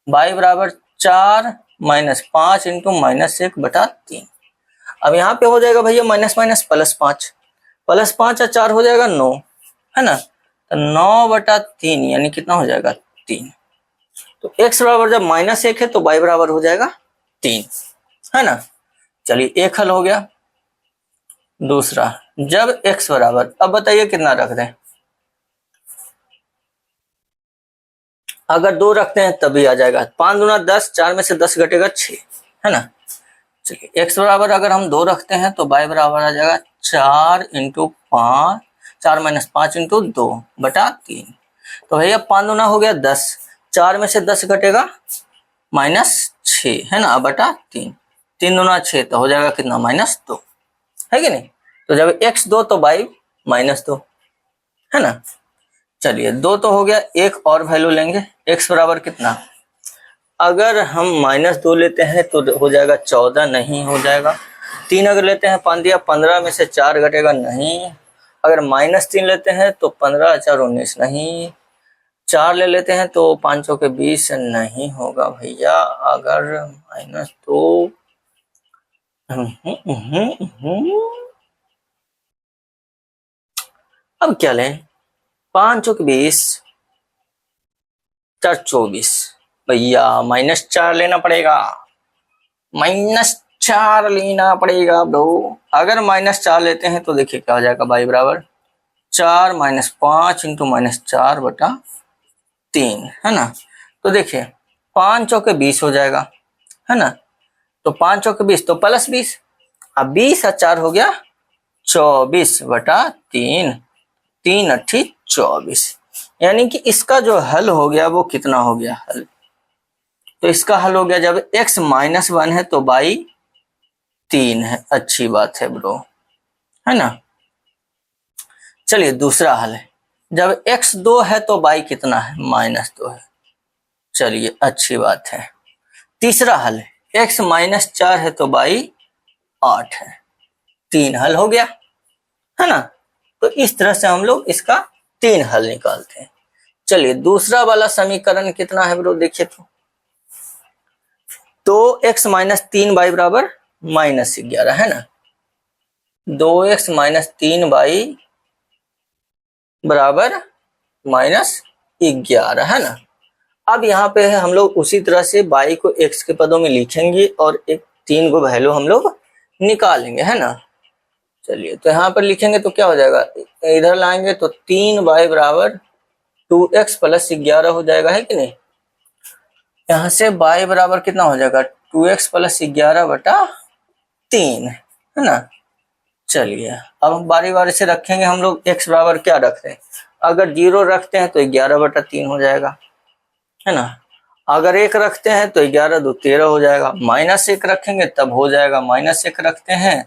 y बराबर 4 माइनस 5 इंटू -1 बटा 3। अब यहाँ पे हो जाएगा भैया माइनस माइनस +5, +5 और 4 हो जाएगा 9, है ना, तो 9 बटा 3 यानी कितना हो जाएगा 3। तो x बराबर जब -1 है तो y बराबर हो जाएगा 3, है ना। चलिए एक हल हो गया। दूसरा, जब x बराबर, अब बताइए कितना रख दें, अगर 2 रखते हैं तभी आ जाएगा, 5 दूना 10, 4 में से 10 घटेगा 6, है ना। चलिए x बराबर अगर हम 2 रखते हैं तो y बराबर आ जाएगा 4 इंटू 5, 4 माइनस 5 इंटू 2 बटा 3। तो भैया 5 दूना हो गया 10, 4 में से 10 घटेगा -6, है ना, बटा 3, 3 दूना 6 तो हो जाएगा कितना -2, है कि नहीं। तो जब x 2 तो y -2, है ना। चलिए 2 तो हो गया, एक और वैल्यू लेंगे, x बराबर कितना, अगर हम -2 लेते हैं तो हो जाएगा 14, नहीं हो जाएगा। 3 अगर लेते हैं 5 दिया 15 में से 4 घटेगा, नहीं। अगर -3 लेते हैं तो 15 4 19, नहीं। 4 ले लेते हैं तो 5 के 20, नहीं होगा भैया। अगर -2 अब क्या लें, 5 के 20, 4 24, भैया -4 लेना पड़ेगा, -4 लेना पड़ेगा ब्रो। अगर -4 लेते हैं तो देखिए क्या हो जाएगा, y बराबर 4 माइनस 5 इंटू -4 बटा 3, है ना। तो देखिए 5 चौके 20 हो जाएगा, है ना, तो 5 चौके 20 तो +20, अब 20 और 4 हो गया 24 बटा 3, 3 अट्ठी 24, यानी कि इसका जो हल हो गया वो कितना हो गया हल, तो इसका हल हो गया जब x -1 है तो y 3 है। अच्छी बात है ब्रो, है ना। चलिए दूसरा हल है, जब x 2 है तो y कितना है, -2 है। चलिए अच्छी बात है। तीसरा हल है, x -4 है तो y 8 है। 3 हल हो गया, है ना। तो इस तरह से हम लोग इसका 3 हल निकालते हैं। चलिए दूसरा वाला समीकरण कितना है ब्रो, देखिए तो x -3y बराबर -11, है ना। 2x -3y बराबर -11, है ना। अब यहाँ पे हम लोग उसी तरह से y को x के पदों में लिखेंगे और एक 3 को वैल्यू हम लोग निकालेंगे, है ना। चलिए तो यहाँ पर लिखेंगे तो क्या हो जाएगा, इधर लाएंगे तो 3y बराबर 2x + 11 हो जाएगा, है कि नहीं। यहाँ से y बराबर कितना हो जाएगा, 2x + 11 बटा 3, है ना। चलिए अब बारी बारी से रखेंगे हम लोग, x बराबर क्या रखते हैं, अगर 0 रखते हैं तो 11 बटा 3 हो जाएगा, है ना। अगर 1 रखते हैं तो 11 2 13 हो जाएगा। -1 रखेंगे तब हो जाएगा, -1 रखते हैं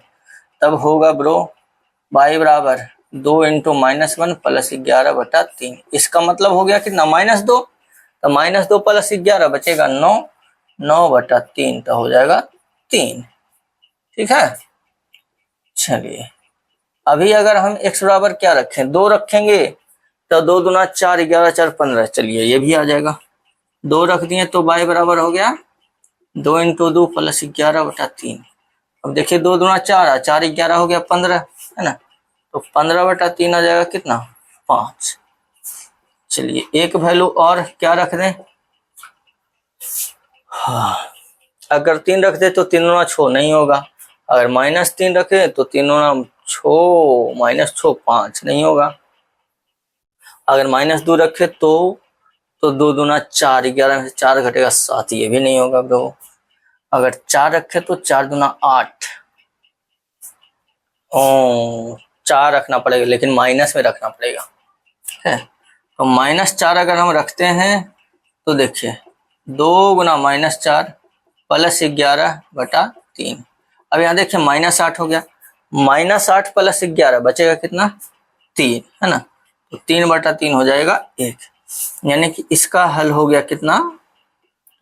तब होगा ब्रो y बराबर 2 × -1 + 11 बटा 3। इसका मतलब हो गया कितना, -2, तो -2 + 11 बचेगा 9, 9 बटा 3 तो हो जाएगा 3, ठीक है। चलिए अभी अगर हम x बराबर क्या रखें, 2 रखेंगे तो 2 दूना 4, 11 4 15, चलिए ये भी आ जाएगा। 2 रख दिए तो y बराबर हो गया 2 × 2 + 11 बटा 3। अब देखिए 2 दूना 4, 4 11 हो गया 15, है ना, तो 15 बटा 3 आ जाएगा कितना, 5। चलिए एक वैल्यू और क्या रख दें, हाँ, अगर 3 रख दे तो 3 दूना 6 नहीं होगा। अगर -3 रखे तो 3 दूना 6 -6 5 नहीं होगा। अगर -2 रखे तो 2 दूना 4, 11 में से 4 घटेगा 7, ये भी नहीं होगा ब्रो। अगर 4 रखे तो 4 दूना 8, 4 रखना पड़ेगा, लेकिन माइनस में रखना पड़ेगा, ठीक है। तो -4 अगर हम रखते हैं तो देखिए 2 गुना -4 प्लस 11/3। अब यहाँ देखिए -8 हो गया, -8 प्लस 11 बचेगा कितना, 3, है ना। तो 3/3 हो जाएगा 1, यानी कि इसका हल हो गया कितना,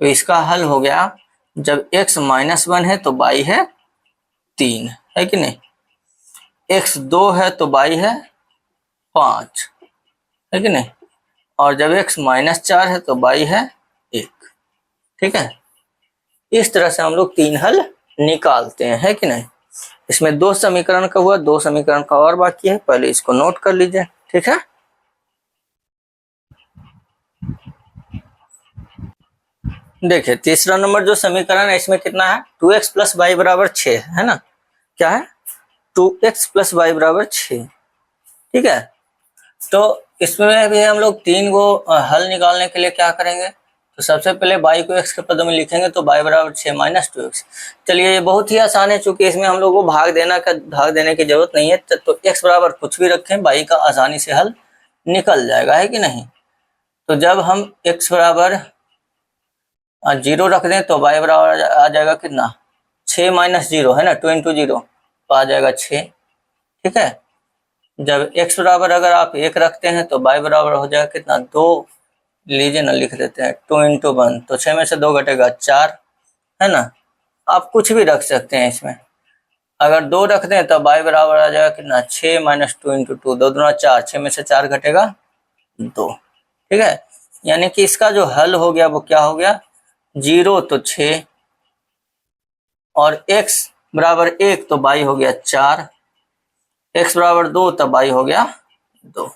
तो इसका हल हो गया जब x -1 है तो y है 3, है कि नहीं, x 2 है तो y है 5, है कि नहीं, और जब x -4 है तो y है 1, ठीक है। इस तरह से हम लोग 3 हल निकालते हैं, है कि नहीं। इसमें 2 समीकरण का हुआ, 2 समीकरण का और बाकी है, पहले इसको नोट कर लीजिए, ठीक है। देखिए तीसरा नंबर जो समीकरण है इसमें कितना है, 2x + y = 6, है ना। क्या है, 2x + y = 6, ठीक है। तो इसमें भी हम लोग 3 को हल निकालने के लिए क्या करेंगे, तो सबसे पहले y को x के पदों में लिखेंगे, तो y = 6 - 2x। चलिए ये बहुत ही आसान है, चूंकि इसमें हम लोग को भाग देने की जरूरत नहीं है, तो x बराबर कुछ भी रखें, y का आसानी से हल निकल जाएगा, है कि नहीं। तो जब हम x बराबर 0 रख दें तो y बराबर आ जाएगा कितना, 6 - 0, है ना, 2 × 0 तो आ जाएगा 6, ठीक है। जब x बराबर अगर आप 1 रखते हैं तो y बराबर हो जाएगा कितना, 2, लीजिए ना लिख देते हैं, 2 × 1 तो 6 में से 2 घटेगा 4, है ना। आप कुछ भी रख सकते हैं इसमें, अगर 2 रख दें तो y बराबर आ जाएगा कितना, 6 - 2 × 2, 2 दूना 4, 6 में से 4 घटेगा 2, ठीक है। यानी कि इसका जो हल हो गया वो क्या हो गया, 0 तो 6, और x बराबर 1 तो y हो गया 4, x बराबर 2 तब y हो गया 2,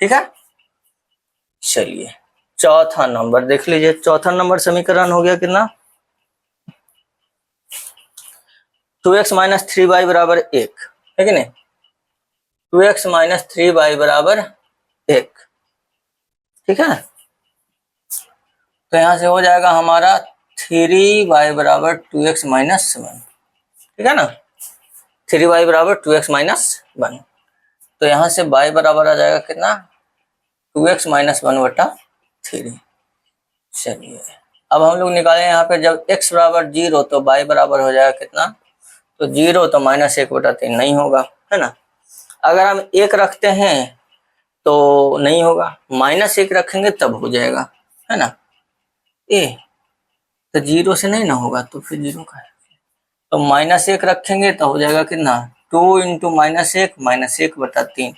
ठीक है। चलिए चौथा नंबर देख लीजिए, चौथा नंबर समीकरण हो गया कितना, 2x - 3y = 1, है कि नहीं, 2x - 3y = 1, ठीक है। तो यहां से हो जाएगा हमारा 3y = 2x - 1, ठीक है ना, 3y = 2x - 1। तो यहाँ से y बराबर आ जाएगा कितना, 2x - 1/3। चलिए अब हम लोग निकालें यहाँ पे, जब x बराबर 0 तो y बराबर हो जाएगा कितना, तो 0 तो -1/3 नहीं होगा, है ना। अगर हम 1 रखते हैं तो नहीं होगा, -1 रखेंगे तब हो जाएगा, है ना। तो 0 से नहीं ना होगा, तो फिर 0 का है, तो -1 रखेंगे तो हो जाएगा कितना, 2 × -1 -1/3।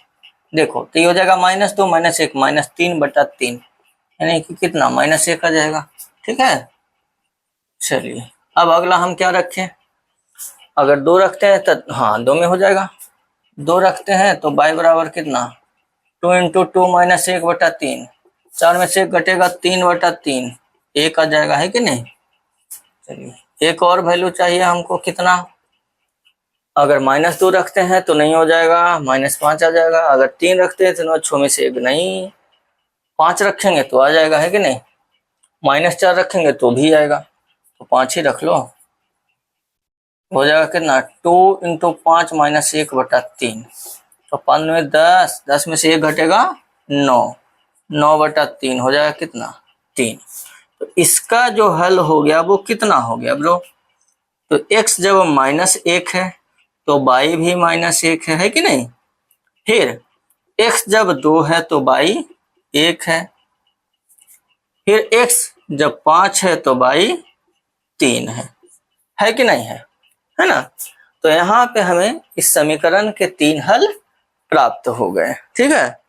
देखो तो ये हो जाएगा -2 - 1 -3/3, यानी कि कितना, -1 आ जाएगा, ठीक है। चलिए अब अगला हम क्या रखें, अगर 2 रखते हैं तो हाँ 2 में हो जाएगा, 2 रखते हैं तो y बराबर कितना, 2 × 2 - 1/3, 4 में से 1 घटेगा 3/3, 1 आ जाएगा, है कि नहीं। चलिए एक और वैल्यू चाहिए हमको, कितना, अगर -2 रखते हैं तो नहीं हो जाएगा, -5 आ जाएगा, अगर 3 रखते हैं तो 6 में से 1 नहीं, 5 रखेंगे तो आ जाएगा, है कि नहीं, -4 रखेंगे तो भी आएगा, तो 5 ही रख लो, हो जाएगा कितना, 2 × 5 - 1/3, तो 5 में 10, 10 में से 1 घटेगा 9, 9/3 हो जाएगा कितना, 3। तो इसका जो हल हो गया वो कितना हो गया ब्रो, तो x जब -1 है तो y भी -1 है कि नहीं, फिर x जब 2 है तो y 1 फिर x जब 5 है तो y 3 है कि नहीं है ना। तो यहाँ पे हमें इस समीकरण के 3 हल प्राप्त हो गए, ठीक है।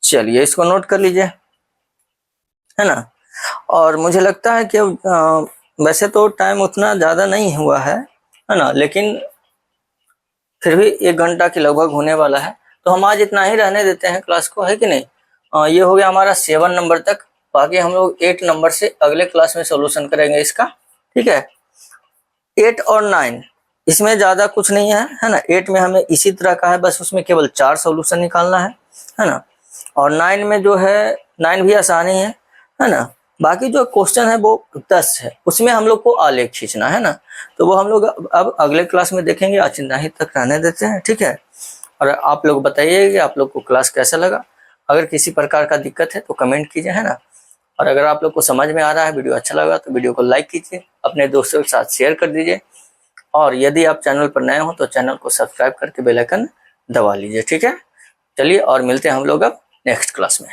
चलिए इसको नोट कर लीजिए, है ना। और मुझे लगता है कि वैसे तो टाइम उतना ज़्यादा नहीं हुआ है ना, लेकिन फिर भी 1 घंटा के लगभग होने वाला है, तो हम आज इतना ही रहने देते हैं क्लास को, है कि नहीं। ये हो गया हमारा 7 नंबर तक, बाकी हम लोग 8 नंबर से अगले क्लास में सॉल्यूशन करेंगे इसका, ठीक है। 8 और 9 इसमें ज़्यादा कुछ नहीं है ना। 8 में हमें इसी तरह का है, बस उसमें केवल 4 सॉल्यूशन निकालना है ना। और 9 में जो है 9 भी आसानी है ना। बाकी जो क्वेश्चन है वो 10 है, उसमें हम लोग को आलेख खींचना है ना। तो वो हम लोग अब अगले क्लास में देखेंगे। आज इतना ही तक रहने देते हैं, ठीक है। और आप लोग बताइए कि आप लोग को क्लास कैसा लगा। अगर किसी प्रकार का दिक्कत है तो कमेंट कीजिए, है ना। और अगर आप लोग को समझ में आ रहा है, वीडियो अच्छा लगा तो वीडियो को लाइक कीजिए, अपने दोस्तों के साथ शेयर कर दीजिए। और यदि आप चैनल पर नए हो तो चैनल को सब्सक्राइब करके बेल आइकन दबा लीजिए, ठीक है। चलिए और मिलते हैं हम लोग अब नेक्स्ट क्लास में।